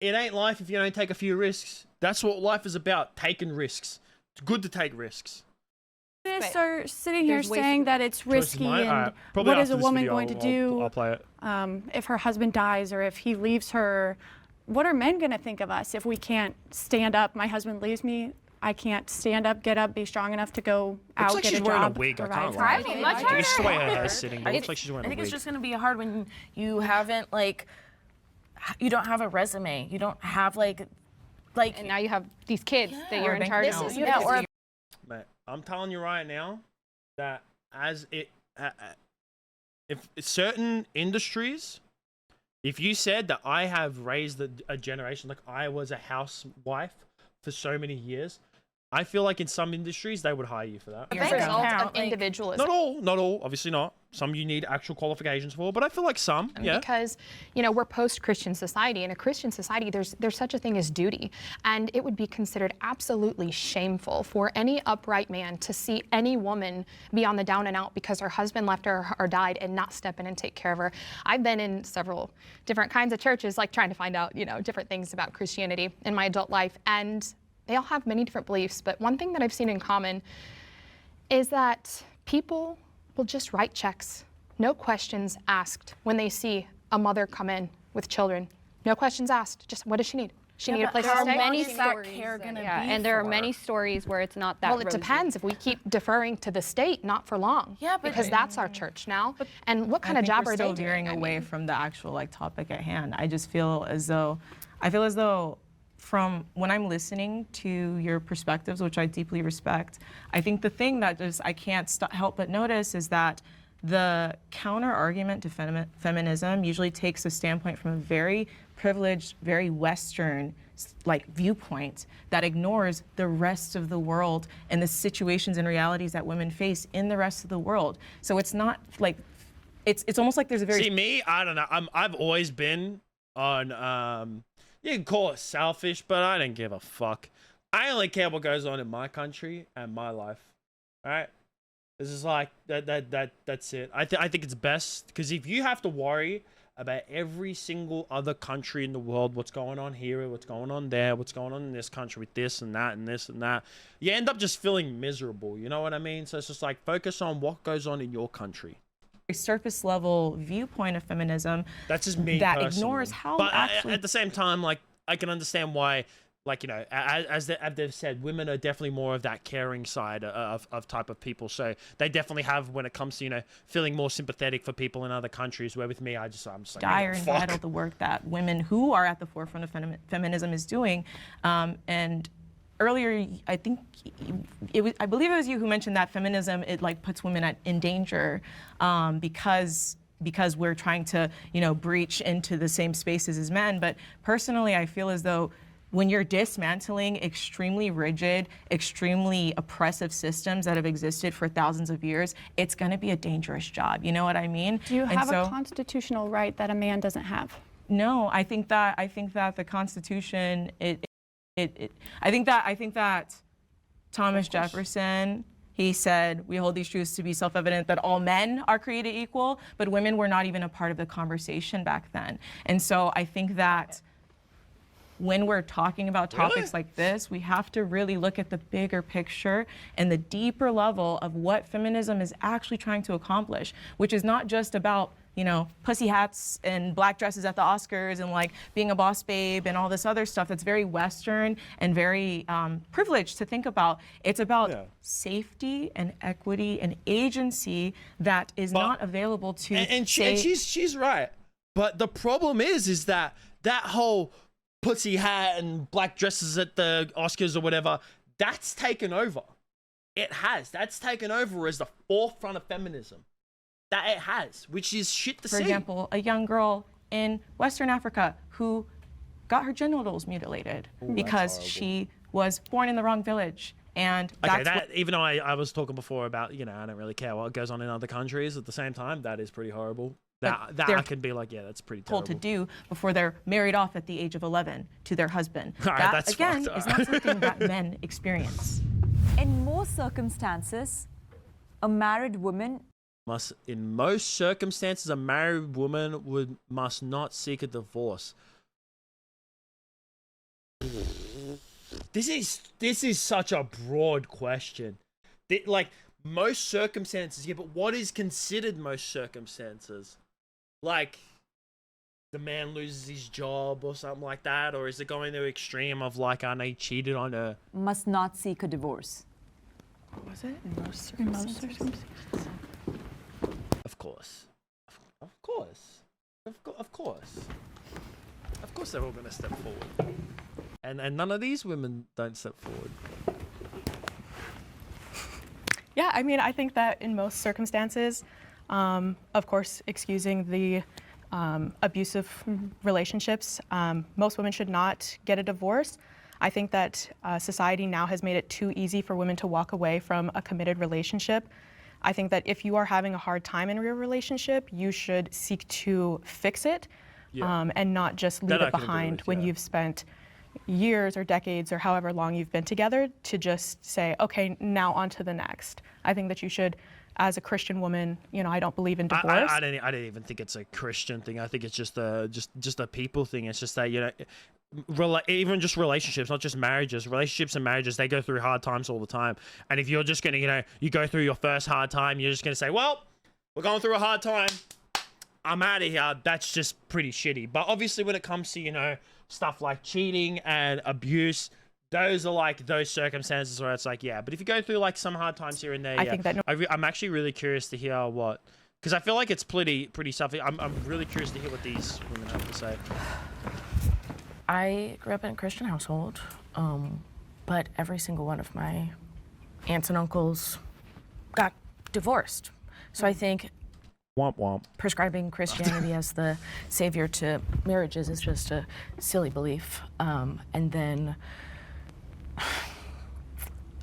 It ain't life if you don't take a few risks. That's what life is about, taking risks. It's good to take risks. Feminists are sitting here saying that it's risky, and what is a woman going to do I'll play it. If her husband dies or if he leaves her? What are men going to think of us if we can't stand up? My husband leaves me. I can't stand up, get up, be strong enough to go out, like get she's a wearing job. a wig. I can't lie. It's just the way her hair's sitting. But it looks like she's wearing a wig. I think it's just going to be hard when you haven't you don't have a resume. You don't have like. And now you have these kids that you're in charge of. Mate, I'm telling you right now that if certain industries, if you said that I have raised a generation, like I was a housewife for so many years, I feel like in some industries they would hire you for that. The result of individualism. Not all, obviously not. Some you need actual qualifications for, but I feel like some, yeah. Because, we're post-Christian society. In a Christian society, there's such a thing as duty. And it would be considered absolutely shameful for any upright man to see any woman be on the down and out because her husband left her or died and not step in and take care of her. I've been in several different kinds of churches, like trying to find out, different things about Christianity in my adult life. And they all have many different beliefs, but one thing that I've seen in common is that people will just write checks, no questions asked when they see a mother come in with children. No questions asked, just what does she need? She need a place to stay? There are many stories, and there are many stories where it's not that Well, it depends if we keep deferring to the state, not for long. Yeah, but because that's our church now. And what kind of job are they doing? Veering away from the actual topic at hand. I feel as though from when I'm listening to your perspectives, which I deeply respect, I think the thing that I can't help but notice is that the counter argument to feminism usually takes a standpoint from a very privileged, very Western viewpoint that ignores the rest of the world and the situations and realities that women face in the rest of the world. So it's not like, it's almost like there's a very... See, me, I don't know. I've always been on, you can call it selfish, but I don't give a fuck. I only care what goes on in my country and my life. All right? This is like, that's it. I think it's best, because if you have to worry about every single other country in the world, what's going on here, what's going on there, what's going on in this country with this and that and this and that, you end up just feeling miserable, you know what I mean? So it's just like, focus on what goes on in your country. A surface level viewpoint of feminism that's just me that personally. Ignores how but actually... at the same time, like, I can understand why, like, you know, as they've said, women are definitely more of that caring side of type of people. So they definitely have, when it comes to, you know, feeling more sympathetic for people in other countries, where with me, I'm just like, dire and vital the work that women who are at the forefront of feminism is doing. And earlier, I think I believe it was you who mentioned that feminism, it like puts women in danger because we're trying to, you know, breach into the same spaces as men. But personally, I feel as though when you're dismantling extremely rigid, extremely oppressive systems that have existed for thousands of years, it's going to be a dangerous job. You know what I mean? Do you have a constitutional right that a man doesn't have? No, I think that the Constitution, I think that Thomas Jefferson, he said, we hold these truths to be self-evident that all men are created equal, but women were not even a part of the conversation back then. And so I think that when we're talking about topics like this, we have to really look at the bigger picture and the deeper level of what feminism is actually trying to accomplish, which is not just about, you know, pussy hats and black dresses at the Oscars and like being a boss babe and all this other stuff that's very Western and very privileged to think about. It's about safety and equity and agency that is not available to and she's right. But the problem is that whole pussy hat and black dresses at the Oscars or whatever, that's taken over. It has. That's taken over as the forefront of feminism. That it has, which is shit to see. For example, a young girl in Western Africa who got her genitals mutilated because she was born in the wrong village. And even though I was talking before about, you know, I don't really care what goes on in other countries, at the same time, that is pretty horrible. That I can be like, yeah, that's pretty terrible. Told to do before they're married off at the age of 11 to their husband. Right, that, again, is not something that men experience. In most circumstances, a married woman must not seek a divorce. This is such a broad question. Like, most circumstances, yeah, but what is considered most circumstances? Like, the man loses his job or something like that, or is it going to the extreme of like, I know he cheated on her? Must not seek a divorce. What was it? In most circumstances. Of course. Of course. Of course they're all going to step forward. And none of these women don't step forward. Yeah, I mean, I think that in most circumstances, of course, excusing the abusive relationships, most women should not get a divorce. I think that society now has made it too easy for women to walk away from a committed relationship. I think that if you are having a hard time in your relationship, you should seek to fix it and not just leave it behind when you've spent years or decades or however long you've been together, to just say, okay, now on to the next. I think that you should, as a Christian woman, you know, I don't believe in divorce. I don't even think it's a Christian thing. I think it's just a people thing. It's just that, you know, even just relationships, not just marriages. Relationships and marriages, they go through hard times all the time. And if you're just gonna, you know, you go through your first hard time, you're just gonna say, well, we're going through a hard time, I'm out of here. That's just pretty shitty. But obviously, when it comes to, you know, stuff like cheating and abuse, those are like those circumstances where it's like, yeah. But if you go through like some hard times here and there, I think that I'm actually really curious to hear what, because I feel like it's pretty stuffy. I'm really curious to hear what these women have to say. I grew up in a Christian household, but every single one of my aunts and uncles got divorced. So I think Womp womp. Prescribing Christianity as the savior to marriages is just a silly belief. And then,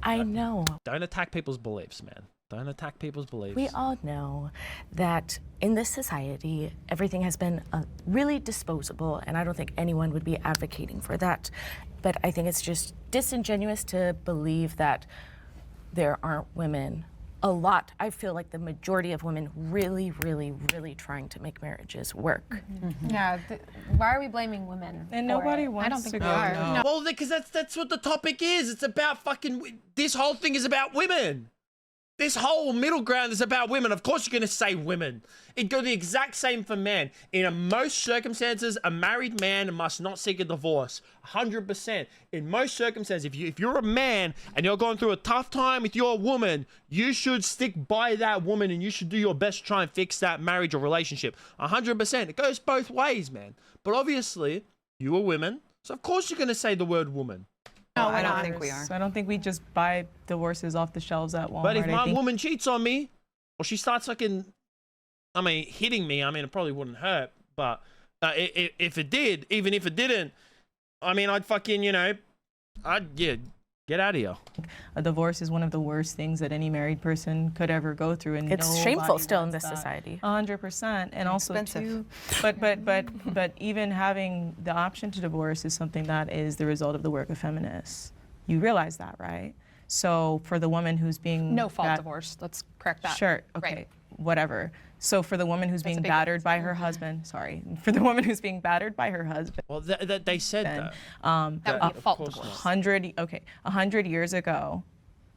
I know. Don't attack people's beliefs, man. Don't attack people's beliefs. We all know that in this society, everything has been really disposable, and I don't think anyone would be advocating for that. But I think it's just disingenuous to believe that there aren't women. A lot. I feel like the majority of women really, really, really trying to make marriages work. Yeah. Why are we blaming women? And nobody wants I don't think to we go. are. No. Well, because that's what the topic is. It's about fucking. This whole thing is about women. This whole middle ground is about women. Of course, you're going to say women. It goes the exact same for men. In most circumstances, a married man must not seek a divorce. 100%. In most circumstances, if you're a man and you're going through a tough time with your woman, you should stick by that woman and you should do your best to try and fix that marriage or relationship. 100%. It goes both ways, man. But obviously, you are women, so of course you're going to say the word woman. No, I don't think we are. So I don't think we just buy divorces off the shelves at Walmart. But if my I think woman cheats on me, or she starts fucking, hitting me, it probably wouldn't hurt. But if it did, even if it didn't, I'd fucking, get out of here. a divorce is one of the worst things that any married person could ever go through, and It's nobody shameful still in wants this that. society. 100%, and also Expensive. too, but even having the option to divorce is something that is the result of the work of feminists. You realize that, right? So for the woman who's being No fault divorce. Let's correct that. Sure. Okay. Right. Whatever. So for the woman who's being a big battered by her husband, for the woman who's being battered by her husband. Well, they said that. That would be a fault of course divorce. 100 years ago,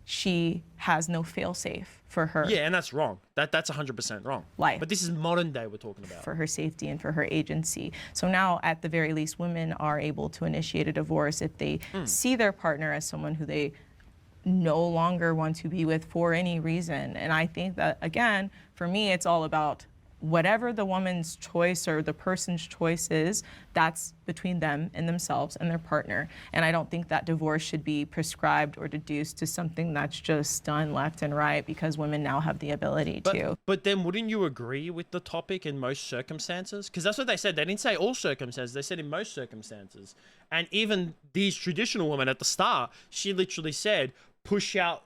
she has no fail-safe for her. Yeah, and that's wrong. That's 100% wrong. Life. But this is modern day we're talking about. For her safety and for her agency. So now, at the very least, women are able to initiate a divorce if they see their partner as someone who they no longer want to be with for any reason. And I think that, again, for me, it's all about whatever the woman's choice or the person's choice is, that's between them and themselves and their partner. And I don't think that divorce should be prescribed or deduced to something that's just done left and right because women now have the ability to. But then wouldn't you agree with the topic in most circumstances? Because that's what they said. They didn't say all circumstances. They said in most circumstances. And even these traditional women at the start, she literally said, push out.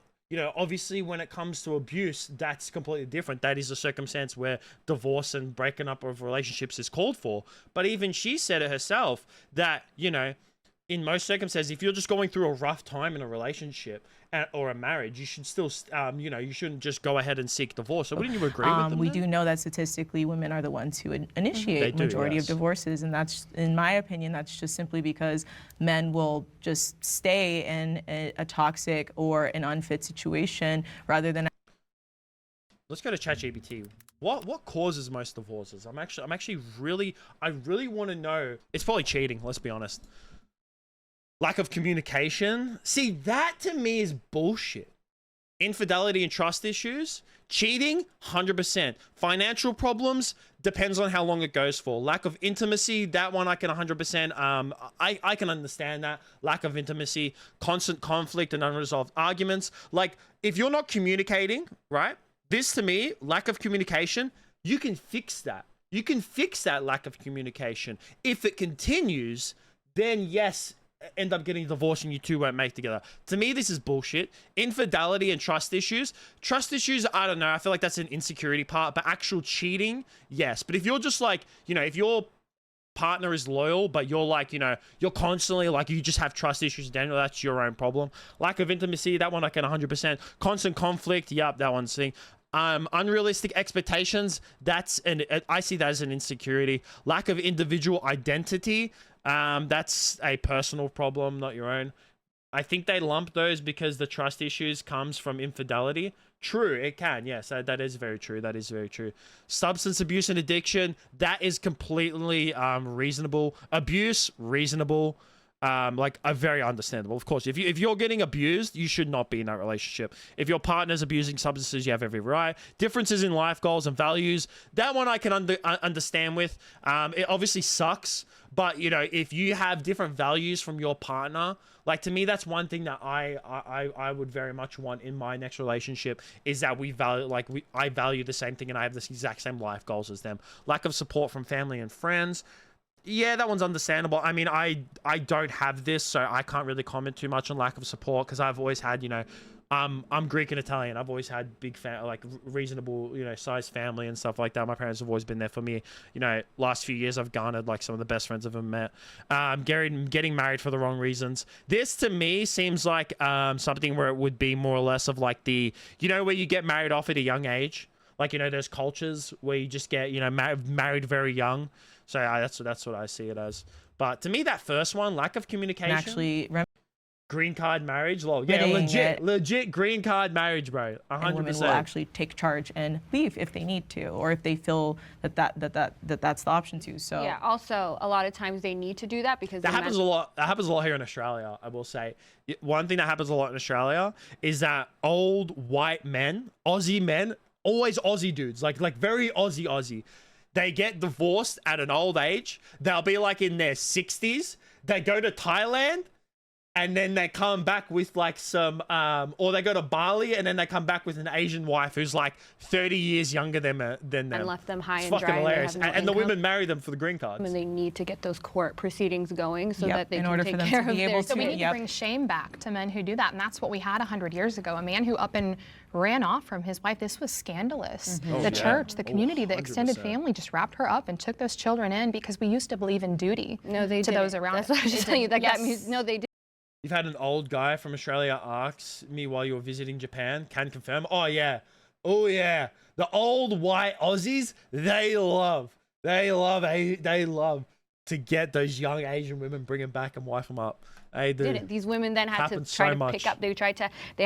Obviously when it comes to abuse, that's completely different. That is a circumstance where divorce and breaking up of relationships is called for. But even she said it herself that, in most circumstances, if you're just going through a rough time in a relationship or a marriage, you should still, you shouldn't just go ahead and seek divorce. So wouldn't you agree with them? We do know that statistically women are the ones who initiate the majority of divorces, and that's, in my opinion, that's just simply because men will just stay in a toxic or an unfit situation rather than. Let's go to ChatGPT. What causes most divorces? I really want to know. It's probably cheating, let's be honest. Lack of communication. See, that to me is bullshit. Infidelity and trust issues. Cheating, 100%. Financial problems, depends on how long it goes for. Lack of intimacy, that one I can 100%. I can understand that. Lack of intimacy, constant conflict and unresolved arguments. Like, if you're not communicating, right? This to me, lack of communication, you can fix that. You can fix that lack of communication. If it continues, then yes, end up getting divorced and you two won't make together. To me, this is bullshit. Infidelity and trust issues. Trust issues, I don't know. I feel like that's an insecurity part, but actual cheating, yes. But if you're just like, if your partner is loyal, but you're like, you're constantly like, you just have trust issues, Daniel, that's your own problem. Lack of intimacy, that one I can 100%. Constant conflict, yep, that one's thing. Unrealistic expectations, I see that as an insecurity. Lack of individual identity, that's a personal problem, not your own. I think they lump those because the trust issues comes from infidelity. True, it can, yes, that is very true. That is very true. Substance abuse and addiction, that is completely reasonable. Abuse, reasonable. like are very understandable. Of course, if you're getting abused, you should not be in that relationship. If your partner's abusing substances, you have every right. Differences in life goals and values, that one I can understand with. It obviously sucks, but you know, if you have different values from your partner, like to me, that's one thing that I would very much want in my next relationship, is that we value, like I value the same thing and I have the exact same life goals as them. Lack of support from family and friends. Yeah, that one's understandable. I mean, I don't have this, so I can't really comment too much on lack of support, because I've always had, you know, I'm Greek and Italian. I've always had big like reasonable, you know, sized family and stuff like that. My parents have always been there for me. You know, last few years I've garnered like some of the best friends I've ever met. Getting married for the wrong reasons. This to me seems like something where it would be more or less of like the, you know, where you get married off at a young age. Like, you know, there's cultures where you just get, you know, married very young. So that's what I see it as. But to me, that first one, lack of communication. Actually, green card marriage, yeah, legit green card marriage, bro. 100%. Women will actually take charge and leave if they need to, or if they feel that's the option to. So yeah. Also, a lot of times they need to do that because that happens a lot. That happens a lot here in Australia. I will say one thing that happens a lot in Australia is that old white men, Aussie men, always Aussie dudes, like very Aussie. They get divorced at an old age. They'll be like in their 60s. They go to Thailand, and then they come back with like some, or they go to Bali, and then they come back with an Asian wife who's like 30 years younger than them. And left them high it's and dry. Fucking hilarious. And the women marry them for the green cards. And they need to get those court proceedings going so that they in can order take for them care to be of able their. So we need to bring shame back to men who do that, and that's what we had 100 years ago. A man who up and ran off from his wife. This was scandalous. The church, the community, the extended family just wrapped her up and took those children in, because we used to believe in duty to those around. That's what I was just telling you. That got me. No, they did. You've had an old guy from Australia ask me while you were visiting Japan. Can confirm. Oh yeah. The old white Aussies, they love to get those young Asian women, bring them back and wife them up. They do. These women then had to try to pick up. They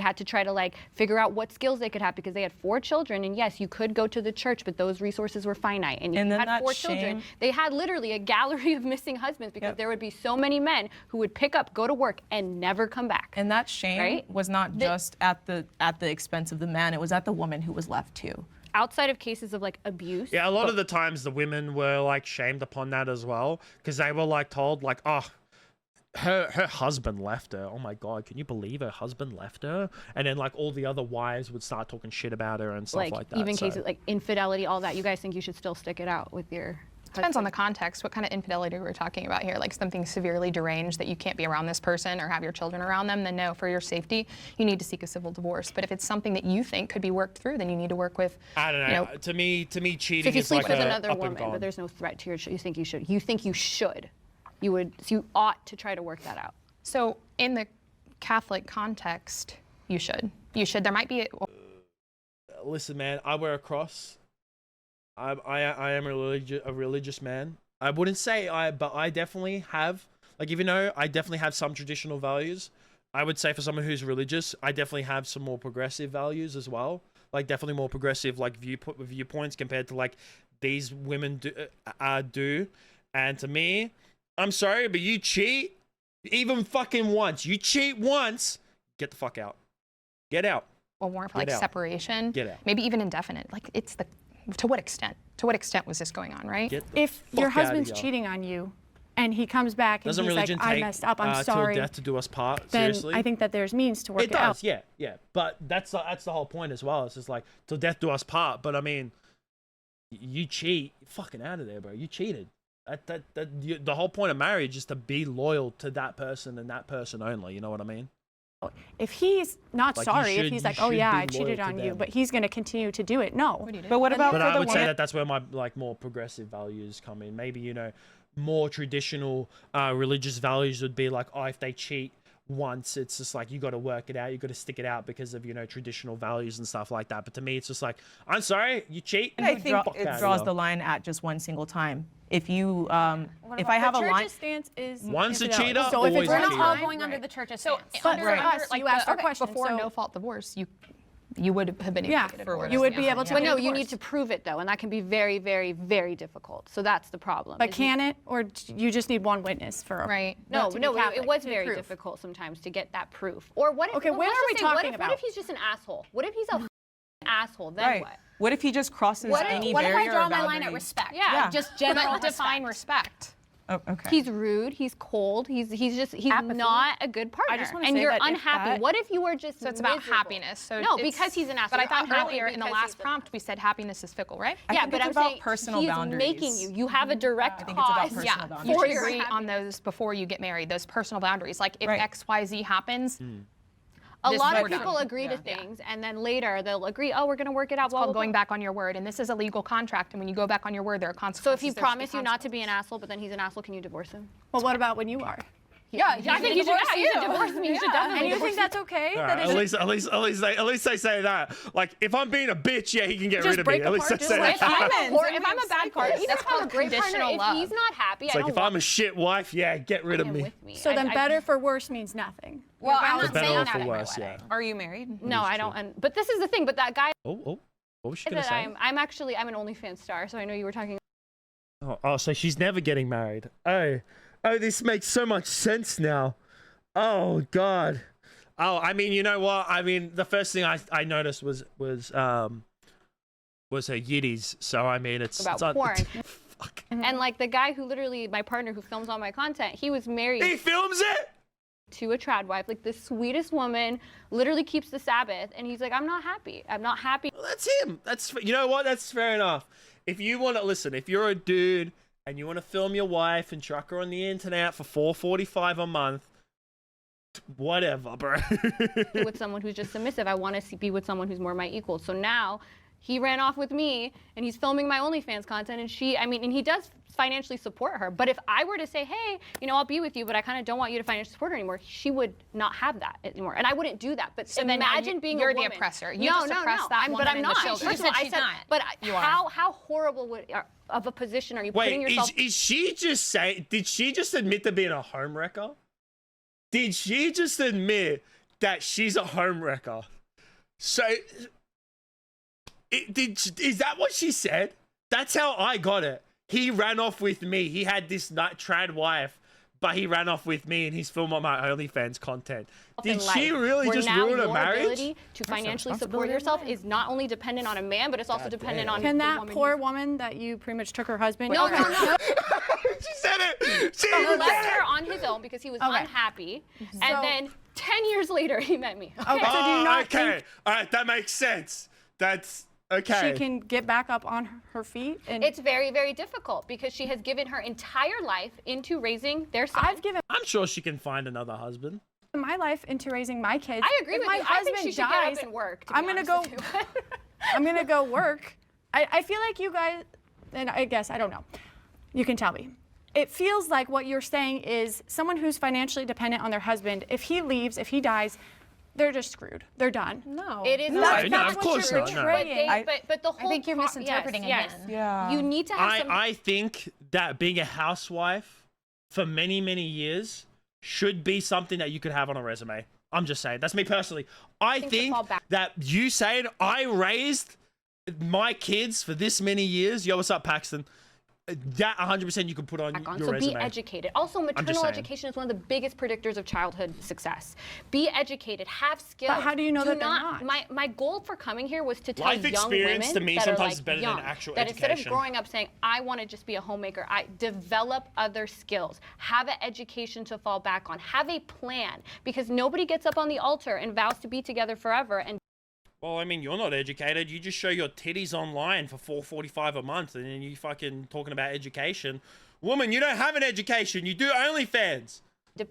had to try to like figure out what skills they could have, because they had 4 children. And yes, you could go to the church, but those resources were finite. And you had 4 children. They had literally a gallery of missing husbands, because there would be so many men who would pick up, go to work, and never come back. And that shame was not just at the expense of the man. It was at the woman who was left too. Outside of cases of like abuse. Yeah, a lot of the times the women were like shamed upon that as well, because they were like told like, oh, her husband left her. Oh my God, can you believe her husband left her? And then like all the other wives would start talking shit about her and stuff like that. Even cases like infidelity, all that. You guys think you should still stick it out with your Depends on the context. What kind of infidelity we're talking about here? Like something severely deranged that you can't be around this person or have your children around them, then no, for your safety, you need to seek a civil divorce. But if it's something that you think could be worked through, then you need to work with, I don't know. To me, cheating so if you is sleep like with a another up woman, and but there's no threat to your you think you should. You think you should. You ought to try to work that out. So in the Catholic context, you should. There might be listen, man, I wear a cross. I am a religious man. I wouldn't say but I definitely have, like, even though I definitely have some traditional values, I would say for someone who's religious, I definitely have some more progressive values as well. Like definitely more progressive, like viewpoints compared to like these women do. And to me, I'm sorry, but you cheat even fucking once. You cheat once, get the fuck out. Get out. A warrant for like separation. Get out. Maybe even indefinite. Like it's the, to what extent? To what extent was this going on, right? If your husband's cheating on you and he comes back and he's like, I messed up, I'm sorry. Till death to do us part, then seriously? I think that there's means to work it out. It does, yeah. But that's the whole point as well. It's just like, till death do us part. But I mean, you cheat, fucking out of there, bro. You cheated. The whole point of marriage is to be loyal to that person and that person only. You know what I mean? If he's not Like, sorry, if he's like, oh yeah, I cheated on you, them. but he's going to continue to do it, no. But what about But for I the would woman? say that's where my like more progressive values come in. Maybe, you know, more traditional religious values would be like, oh, if they cheat once, it's just like you got to work it out, you got to stick it out because of, you know, traditional values and stuff like that. But to me, it's just like, I'm sorry, you cheat. I think it draws the line at just one single time. If you, if I have a line, stance is once a infidelity. cheater, so if it's always a not cheater. all Going under the church's So stance. But under, for us, like you asked our question. before so no fault divorce, you would have been able Yeah, to get a divorce. you would be able to. But get no, a you need divorce. to prove it though, and that can be very, very, very difficult. So that's the problem. But can it, or you just need one witness for a Right. No, to be no, Catholic it was to be very proof? difficult sometimes to get that proof. Or what if? Okay, well, when let's are just we say, what talking if, What about? if he's just an asshole? What if he's a asshole? Then Right. what? What if he just crosses any What if barrier I draw or my boundary? line at respect? Yeah. Just general Define respect. Oh, okay. He's rude. He's cold. He's not a good partner. I just wanna and say you're that if unhappy. that- What if you were just So it's about miserable? happiness. So no, it's- because he's an asshole. But I thought You're unhappy earlier in the because last he's prompt we said happiness is fickle, right? I Yeah, think but it's I'm about saying personal he's boundaries. making you. You have a direct I think it's about cause. personal Yeah, boundaries. you For should your agree happiness. on those before you get married. Those personal boundaries, like if Right. XYZ happens, A this lot is of done. people agree to things, and then later they'll agree, oh, we're going to work it out. it's Blah, called blah, going blah. back on your word, and this is a legal contract. And when you go back on your word, there are So consequences. if he There should be promised you not to be an consequences. asshole, but then he's an asshole, can you divorce him? Well, what about when you are? Yeah, I think you should divorce me. You should definitely And you divorce think that's okay? All That right, is at least they say that. Like, if I'm being a bitch, yeah, he can get Just rid of me. break At least they apart, just say like that. Or if I'm a bad partner, even That's if I'm a called great partner, conditional if love. he's not happy, It's I like, don't if I'm want a shit wife, yeah, get rid of him me. with me. so then better for worse means nothing. Well, I'm For not better saying or that for at my worse, wedding. yeah. Are you married? No, I don't. But this is the thing. But that guy What was she gonna that say? I'm an OnlyFans star, so I know you were talking. Oh, so she's never getting married. Oh, this makes so much sense now. Oh God. Oh, I mean, you know what? I mean, the first thing I noticed was her yiddies. So I mean, it's About it's on- porn. Fuck. And like the guy who literally, my partner who films all my content, he was married He films it. to a trad wife, like the sweetest woman, literally keeps the Sabbath, and he's like, I'm not happy. I'm not happy. Well, that's him. You know what? That's fair enough. If you want to listen, if you're a dude and you want to film your wife and chuck her on the internet for $4.45 a month, whatever, bro. with someone who's just submissive. I want to be with someone who's more my equal. So now he ran off with me and he's filming my OnlyFans content, and and he does financially support her. But if I were to say, hey, I'll be with you, but I kind of don't want you to financially support her anymore, she would not have that anymore. And I wouldn't do that. But So then now imagine being you're a the woman. oppressor. You no, just no, oppress no. that But woman I'm and the not. children. First of all, She I said said, she's not. but You are. how horrible of a position are you putting Wait, yourself? is she just saying? Did she just admit to being a homewrecker? Did she just admit that she's a homewrecker? So, is that what she said? That's how I got it. He ran off with me. He had this trad wife, but he ran off with me and he's filming my OnlyFans content. Did she really where just now ruin her your marriage? ability to financially support yourself is not only dependent on a man, but it's also dependent on Can the that woman poor who's- woman that you pretty much took her husband? No, no, no. She said it. She He even left said her it. on his own because he was Okay. unhappy, So- and then 10 years later he met me. Okay, so do you not okay. think All right, that makes sense. That's okay. she can get back up on her feet? And It's very, very difficult because she has given her entire life into raising their son. I've given I'm sure she can find another husband. my life into raising my kids. I agree If with my you. I think husband she should dies, get up and work. To be I'm gonna honest go. with you. I'm gonna go work. I feel like you guys, and I guess I don't know. You can tell me. It feels like what you're saying is someone who's financially dependent on their husband. If he leaves, if he dies, they're just screwed. They're done. No. It is No, not. no, that's of what course you're not, no. portraying. But the whole think you're pro- misinterpreting yes, again. yes. Yeah. You need to have some. I think that being a housewife for many, many years should be something that you could have on a resume. I'm just saying. That's me personally. I to think fall back. that you saying I raised my kids for this many years. Yo, what's up, Paxton? That 100% you can put on back on. your So resume. be educated. Also, maternal saying. education is one of the biggest predictors of childhood success. Be educated. Have skills. But how do you know that they're not? My goal for coming here was to tell Life young experience women to me that sometimes are like is better than young, actual that instead of education. growing up saying I want to just be a homemaker, I develop other skills. Have an education to fall back on. Have a plan, because nobody gets up on the altar and vows to be together forever and Well, I mean, you're not educated. You just show your titties online for $4.45 a month, and then you fucking talking about education. Woman, you don't have an education. You do OnlyFans.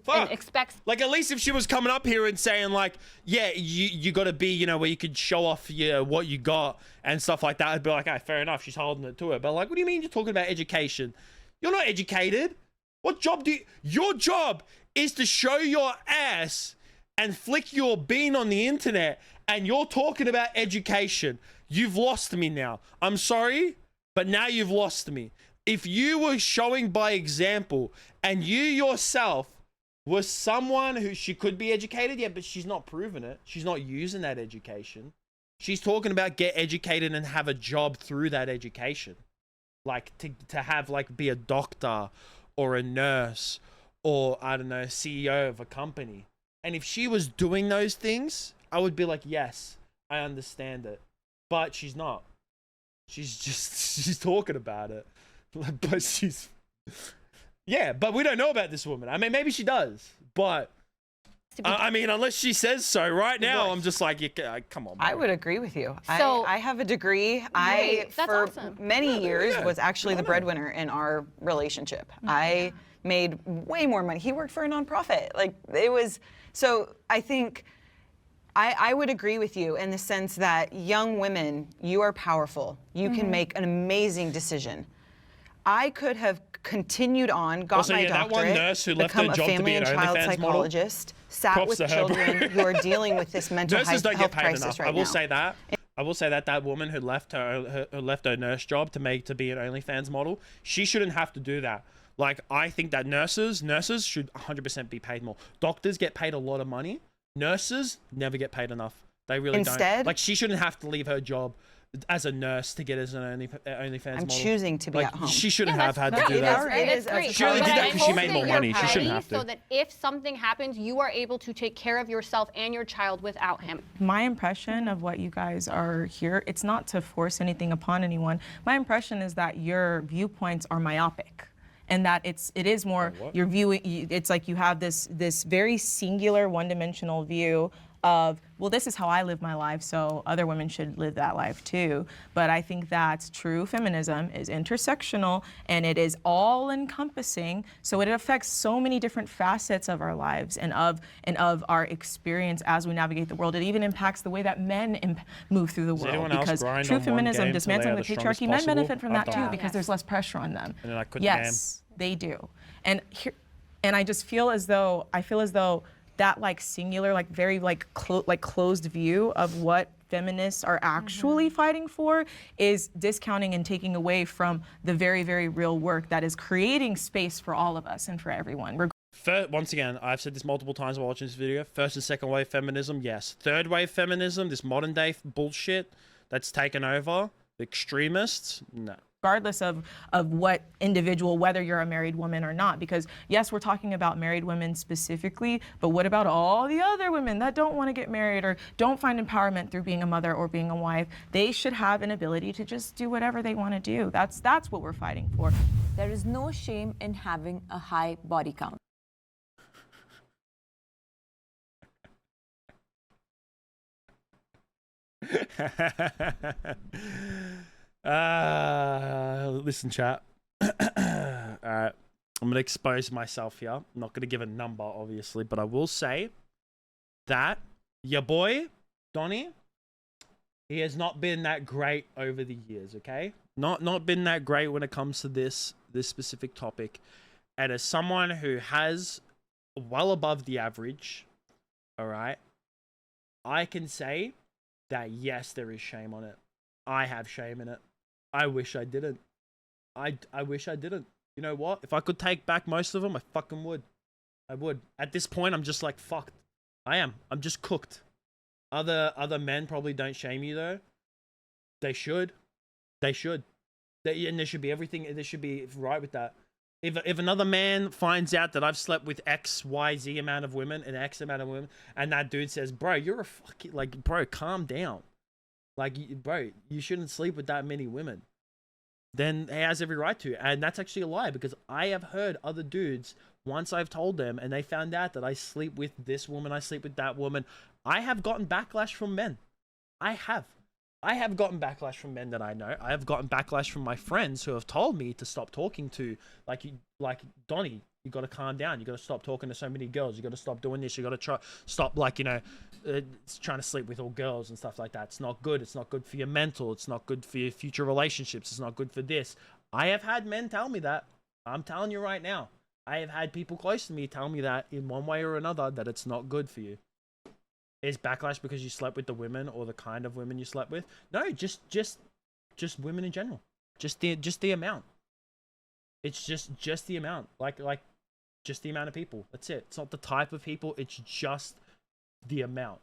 Fuck. expects. Like, at least if she was coming up here and saying, like, yeah, you got to be, where you could show off what you got and stuff like that, I'd be like, hey, fair enough. She's holding it to her. But, like, what do you mean you're talking about education? You're not educated. What job your job is to show your ass and flick your bean on the internet, and you're talking about education. You've lost me now. I'm sorry, but now you've lost me. If you were showing by example and you yourself was someone who she could be educated, yeah, but she's not proven it. She's not using that education. She's talking about get educated and have a job through that education. Like to have like be a doctor or a nurse or I don't know, CEO of a company. And if she was doing those things, I would be like, yes, I understand it. But she's not. She's talking about it. But she's, yeah, but we don't know about this woman. I mean, maybe she does, but I mean, unless she says so right now, I'm just like, come on. I would agree with you. So- I have a degree. That's for awesome. many years, was actually the breadwinner in our relationship. I made way more money. He worked for a nonprofit. Like, it was, so I think I would agree with you in the sense that young women, you are powerful. You can make an amazing decision. I could have continued on, got Also, my yeah, that one doctorate, nurse who left her become a job to be family an and child OnlyFans model, psychologist, sat props with to her, bro. children who are dealing with this mental Nurses don't health get paid crisis enough. right I will now. say that. I will say that that woman who left her nurse job to be an OnlyFans model, she shouldn't have to do that. Like, I think that nurses should 100% be paid more. Doctors get paid a lot of money. Nurses never get paid enough. They really don't. Instead, Like, she shouldn't have to leave her job as a nurse to get as an OnlyFans I'm model. choosing to be Like, at home. she shouldn't have had to do It that. is great. She only But did that I because she hope made that more you're money. She shouldn't ready have to. So that if something happens, you are able to take care of yourself and your child without him. My impression of what you guys are here, it's not to force anything upon anyone. My impression is that your viewpoints are myopic. And that it is more your viewing. It's like you have this very singular, one-dimensional view of, well, this is how I live my life, so other women should live that life too. But I think that true feminism is intersectional and it is all-encompassing. So it affects so many different facets of our lives and of our experience as we navigate the world. It even impacts the way that men move through the world, anyone else because grind true on one feminism, game till they dismantling are the the strongest patriarchy, men possible? benefit from I've that done too that. because there's less pressure on them. And then I couldn't Yes, they do. And I just feel as though that like singular, like very like closed view of what feminists are actually fighting for is discounting and taking away from the very, very real work that is creating space for all of us and for everyone. Once again, I've said this multiple times while watching this video. First and second wave feminism, yes. Third wave feminism, this modern day bullshit that's taken over, the extremists, no. Regardless of what individual, whether you're a married woman or not, because yes, we're talking about married women specifically, but what about all the other women that don't want to get married or don't find empowerment through being a mother or being a wife? They should have an ability to just do whatever they want to do. That's what we're fighting for. There is no shame in having a high body count. Listen, chat. Alright, I'm gonna expose myself here. I'm not gonna give a number, obviously, but I will say that your boy Donnie, he has not been that great over the years. Okay, not been that great when it comes to this specific topic. And as someone who has well above the average, all right, I can say that yes, there is shame on it. I have shame in it. I wish I didn't. I wish I didn't. You know what? If I could take back most of them, I fucking would. I would. At this point, I'm just like, fucked. I'm just cooked. Other men probably don't shame you though. They should. And there should be everything. There should be right with that. If another man finds out that I've slept with X, Y, Z amount of women and X amount of women, and that dude says, bro, you're a fucking, like, bro, calm down. Like, bro, you shouldn't sleep with that many women. Then he has every right to. And that's actually a lie, because I have heard other dudes, once I've told them and they found out that I sleep with this woman, I sleep with that woman, I have gotten backlash from men. I have gotten backlash from men that I know. I have gotten backlash from my friends who have told me to stop talking to, like Donnie, you got to calm down. You got to stop talking to so many girls. You got to stop doing this. You got to stop, like, you know, trying to sleep with all girls and stuff like that. It's not good. It's not good for your mental. It's not good for your future relationships. It's not good for this. I have had men tell me that. I'm telling you right now. I have had people close to me tell me that in one way or another, that it's not good for you. Is backlash because you slept with the women or the kind of women you slept with? No, just women in general. Just the amount. It's just the amount. Like just the amount of people. That's it. It's not the type of people. It's just the amount.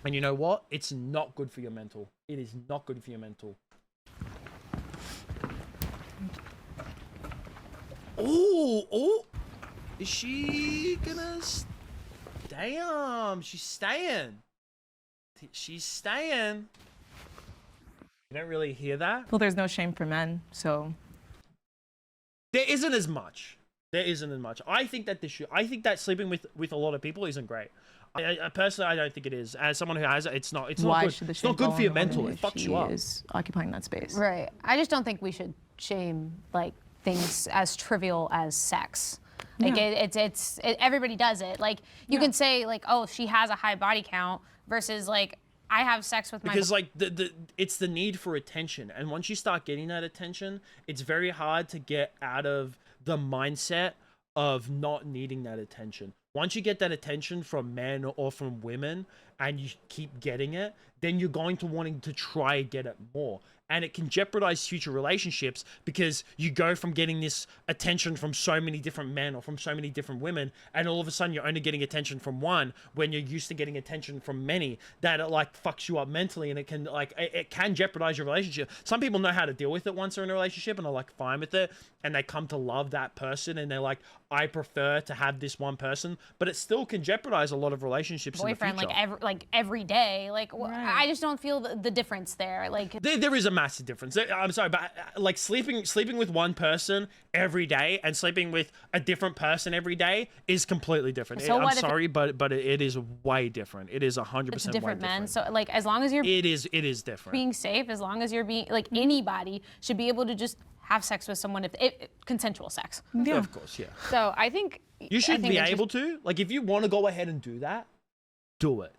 And you know what? It's not good for your mental. It is not good for your mental. Oh. Is she gonna... Damn, she's staying. She's staying. You don't really hear that? Well, there's no shame for men, so... There isn't as much. There isn't as much. I think that I think that sleeping with a lot of people isn't great. I personally, I don't think it is. As someone who has it, it's not good. It's not good for your mental. It fucks you up. Is occupying that space. Right. I just don't think we should shame like things as trivial as sex. Like everybody does it. Like you can say like, oh, she has a high body count versus like I have sex with my... Because like it's the need for attention, and once you start getting that attention, it's very hard to get out of the mindset of not needing that attention. Once you get that attention from men or from women and you keep getting it, then you're going to wanting to try and get it more. And it can jeopardize future relationships because you go from getting this attention from so many different men or from so many different women, and all of a sudden you're only getting attention from one when you're used to getting attention from many, that it like fucks you up mentally, and it can jeopardize your relationship. Some people know how to deal with it once they're in a relationship and are like fine with it, and they come to love that person, and they're like, I prefer to have this one person, but it still can jeopardize a lot of relationships boyfriend in the future. like every day. Like I just don't feel the difference there. Like there is a massive difference. I'm sorry, but like sleeping with one person every day and sleeping with a different person every day is completely different. So I'm sorry, but it is way different. It is 100% it's different way men. different. So like as long as you're it is different. Being safe, as long as you're being like anybody should be able to just have sex with someone if consensual sex. Yeah, of course, yeah. So I think you should be able to. Like if you want to go ahead and do that, do it.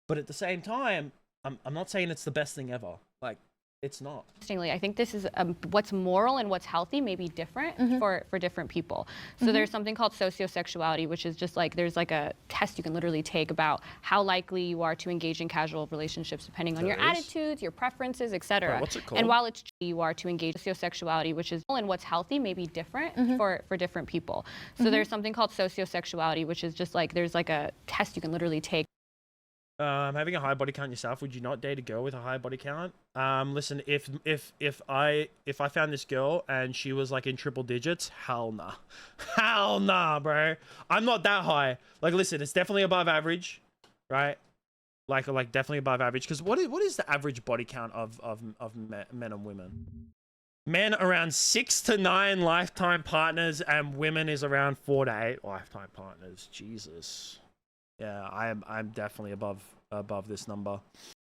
But at the same time, I'm not saying it's the best thing ever. Like it's not. Interestingly, I think this is what's moral and what's healthy may be different for different people. So there's something called sociosexuality, which is just like there's like a test you can literally take about how likely you are to engage in casual relationships depending on your attitudes, your preferences, etc. What's it called? And while it's you are to engage sociosexuality, which is and what's healthy may be different for different people. So there's something called sociosexuality, which is just like there's like a test you can literally take. Having a high body count yourself, would you not date a girl with a high body count? Listen, if I found this girl and she was like in triple digits, hell nah, bro. I'm not that high. Like, listen, it's definitely above average, right? Like definitely above average. Because what is the average body count of men and women? Men around 6 to 9 lifetime partners, and women is around 4 to 8 lifetime partners. Jesus. Yeah, I'm definitely above this number.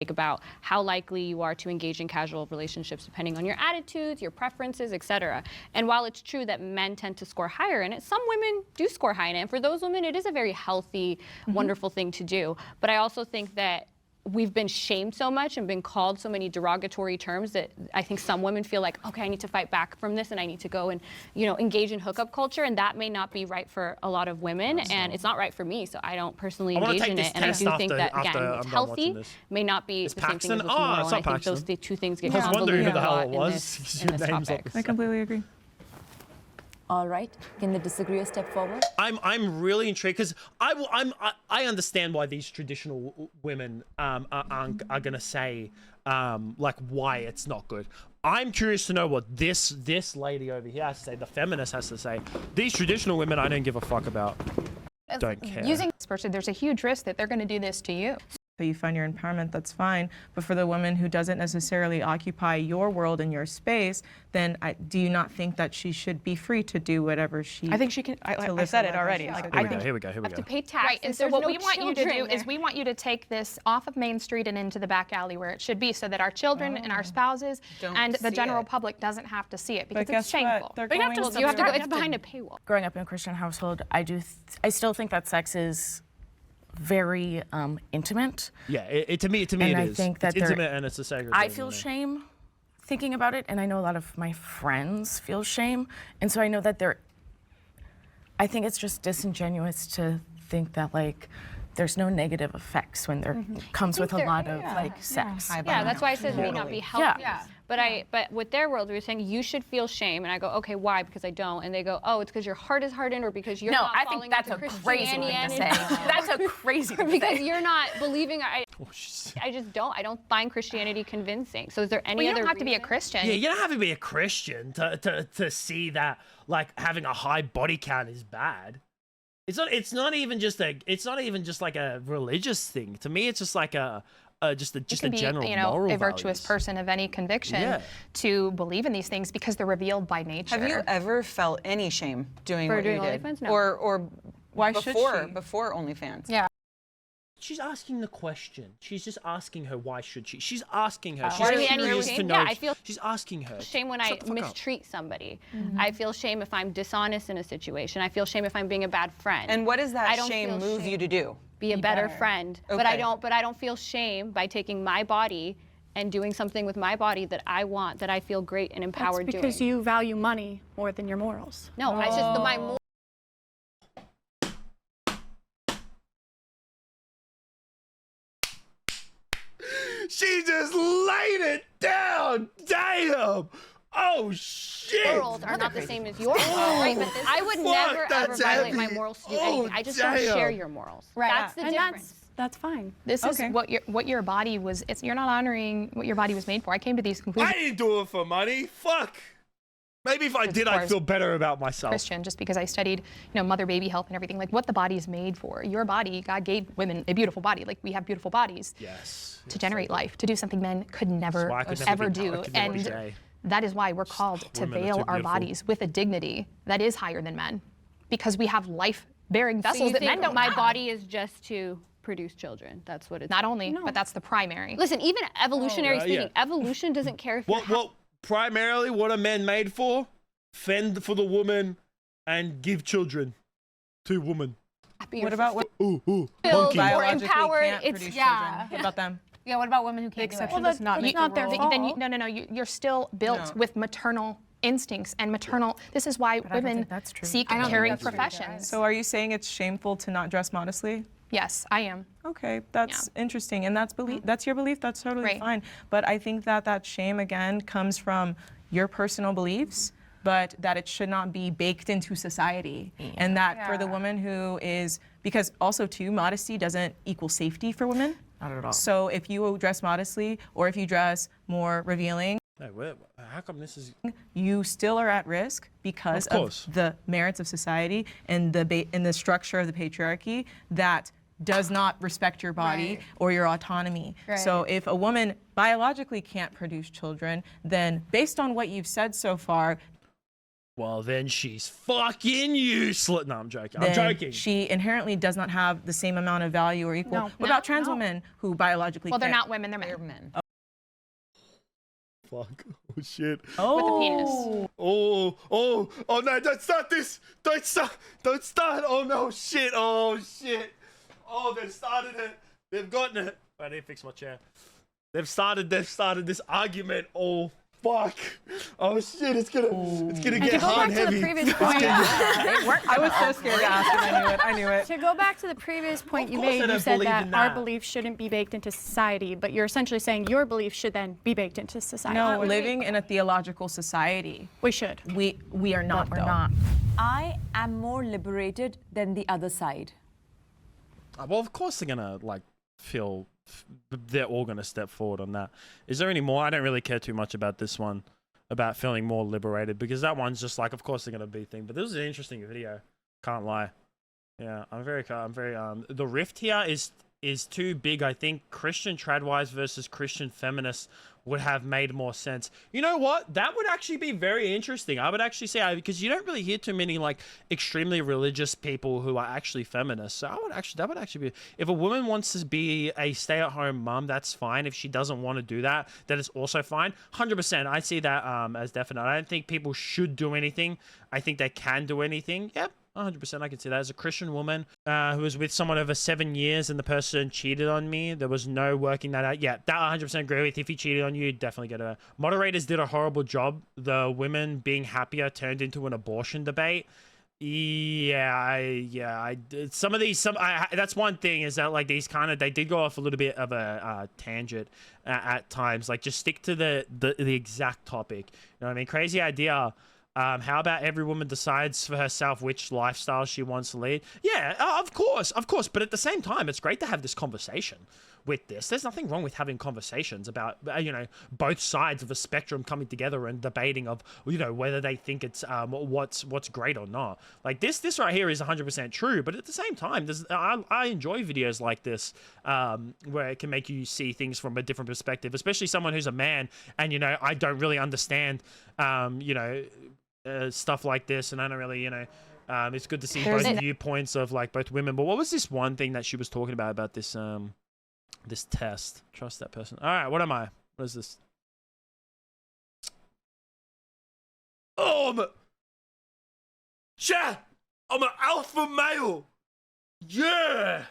About how likely you are to engage in casual relationships depending on your attitudes, your preferences, etc. And while it's true that men tend to score higher in it, some women do score high in it. And for those women, it is a very healthy, wonderful thing to do. But I also think that we've been shamed so much and been called so many derogatory terms that I think some women feel like, okay, I need to fight back from this and I need to go and, engage in hookup culture, and that may not be right for a lot of women, and it's not right for me, so I don't personally engage in it. And I do think that, again, it's healthy, may not be the same thing as what's moral, and I think those two things get convoluted a lot in this topic. I completely agree. All right. Can they disagree a step forward? I'm really intrigued because I understand why these traditional women are gonna say like why it's not good. I'm curious to know what this lady over here has to say. The feminist has to say. These traditional women, I don't give a fuck about. Don't care. Using this person, there's a huge risk that they're going to do this to you. So you find your empowerment, that's fine. But for the woman who doesn't necessarily occupy your world and your space, then do you not think that she should be free to do whatever she? I think she can. I said it already. Like, I think Here we go. Have to pay taxes. Right, and so what we want you to do is we want you to take this off of Main Street and into the back alley where it should be, so that our children and our spouses and the general public doesn't have to see it, because it's shameful. But you have to go. It's behind a paywall. Growing up in a Christian household, I still think that sex is very intimate. Yeah, to me it is. I think that it's intimate and it's a sacred I thing, feel shame thinking about it, and I know a lot of my friends feel shame, and so I know that I think it's just disingenuous to think that like there's no negative effects when there comes with a lot of like sex. Yeah, that's why I said it may not be healthy. Yeah. But with their world, we were saying you should feel shame, and I go, okay, why? Because I don't, and they go, oh, it's because your heart is hardened, or because you're not I falling think that's into a crazy thing to say. That's a crazy thing to because say. you're not believing. I just don't. I don't find Christianity convincing. So is there any You other don't have to be a reason? Christian. Yeah, you don't have to be a Christian to see that like having a high body count is bad. It's not even just like a religious thing. To me, it's just like just a general be, moral a virtuous values. person of any conviction to believe in these things because they're revealed by nature. Have you ever felt any shame doing For what doing you did? OnlyFans? No. Or Why should she? Before OnlyFans? Yeah. She's asking the question. She's just asking her why should she. She's asking her. She's Why do we any curious to shame? know. Yeah, I feel She's asking her. shame when Shut I the fuck up. mistreat somebody. I feel shame if I'm dishonest in a situation. I feel shame if I'm being a bad friend. And what does I that don't shame feel move you to do? Be a better friend. But Okay. I don't feel shame by taking my body and doing something with my body that I want, that I feel great and empowered That's because doing. you value money more than your morals. No, I just my more She just laid it down. Damn. Oh shit. morals are not the same as your morals, right? But I would never ever that's violate my heavy. morals to do Oh, anything. I just don't damn. share your morals. Right. That's the And difference. that's fine. This is what your body was. You're not honoring what your body was made for. I came to these conclusions. I didn't do it for money. Fuck. Maybe if I did, far I'd as feel better about myself. Christian, just because I studied, mother-baby health and everything, like what the body is made for. Your body, God gave women a beautiful body. Like we have beautiful bodies. Yes. To generate life, to do something men could never why I could never ever be- I do, could never be and gay. that is why we're called to women are veil too our beautiful. bodies with a dignity that is higher than men, because we have life-bearing So vessels you that think men don't my have. body is just to produce children. That's what it's Not only, but that's the primary. Listen, even evolutionary yeah. speaking, evolution doesn't care if you're What primarily what are men made for? Fend for the woman and give children to women. happy What or about what Ooh, fulfilled monkey. or biologically empowered. can't It's produce yeah. children? What about them? Yeah, what about women who can't do it? Well, that's not their fault. Then no. You're still built with maternal instincts and maternal. This is why women think that's true. seek I don't think caring that's true, professions. So are you saying it's shameful to not dress modestly? Yes, I am. Okay, that's interesting, and that's that's your belief. That's totally Right. fine. But I think that shame again comes from your personal beliefs, but that it should not be baked into society, and that for the woman who is, because also too, modesty doesn't equal safety for women. Not at all. So if you dress modestly, or if you dress more revealing, Hey, how come this is? you still are at risk because Of course. of the merits of society and the structure of the patriarchy that does not respect your body or your autonomy. So if a woman biologically can't produce children, then based on what you've said so far, Well, then she's fucking useless. No, I'm joking. I'm then joking. she inherently does not have the same amount of value or equal. What about trans women who biologically Well, they're can't? not women, they're men. Fuck. Oh shit. With a penis. Oh no! Don't start this! Don't start! Oh no! Shit! Oh shit! Oh, they've started it. They've gotten it. I need to fix my chair. They've started this argument. Oh fuck! Oh shit! It's gonna get to go hot back and to the heavy. previous point, I was so scared to ask him. I knew it. to go back to the previous point you course I made, you don't said believe that in our that. beliefs shouldn't be baked into society, but you're essentially saying your beliefs should then be baked into society. No, living in a theological society, We should. we are not. We're though. not. I am more liberated than the other side. Well, of course they're gonna feel they're all gonna step forward on that. Is there any more? I don't really care too much about this one, about feeling more liberated, because that one's just of course they're gonna be thing. But this is an interesting video. Can't lie. Yeah, I'm very. The rift here is too big. I think Christian Tradwives versus Christian Feminists would have made more sense. You know what? That would actually be very interesting. I would actually say, because you don't really hear too many extremely religious people who are actually feminists. So that would actually be, if a woman wants to be a stay-at-home mom, that's fine. If she doesn't want to do that, that is also fine. 100%. I see that as definite. I don't think people should do anything. I think they can do anything. Yep. 100% I can see that. As a Christian woman who was with someone over 7 years and the person cheated on me, there was no working that out. Yeah, that 100% agree with. If he cheated on you, you'd definitely get a... Moderators did a horrible job. The women being happier turned into an abortion debate. Some of these, that's one thing is that like these kind of, they did go off a little bit of a tangent at times. Like just stick to the exact topic. You know what I mean? Crazy idea. How about every woman decides for herself which lifestyle she wants to lead? Yeah, of course. But at the same time, it's great to have this conversation with this. There's nothing wrong with having conversations about, you know, both sides of a spectrum coming together and debating of, you know, whether they think it's what's great or not. Like this right here is 100% true. But at the same time, I enjoy videos like this where it can make you see things from a different perspective, especially someone who's a man and, you know, I don't really understand, you know, stuff like this, and I don't really, you know, it's good to see both viewpoints of like both women. But what was this one thing that she was talking about this this test? Trust that person. All right, what am I? What is this? Chat, I'm an alpha male. Yeah.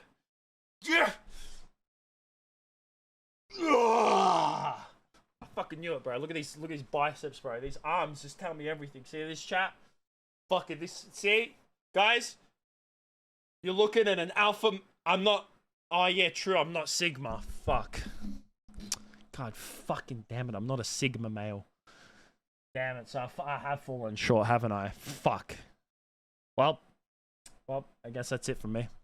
I fucking knew it, bro. Look at these biceps, bro. These arms just tell me everything. See this, chat? Fucking this. See, guys, you're looking at an alpha. I'm not. Oh yeah, true. I'm not Sigma. Fuck. God, fucking damn it. I'm not a Sigma male. Damn it. So I have fallen short, haven't I? Fuck. Well, I guess that's it from me.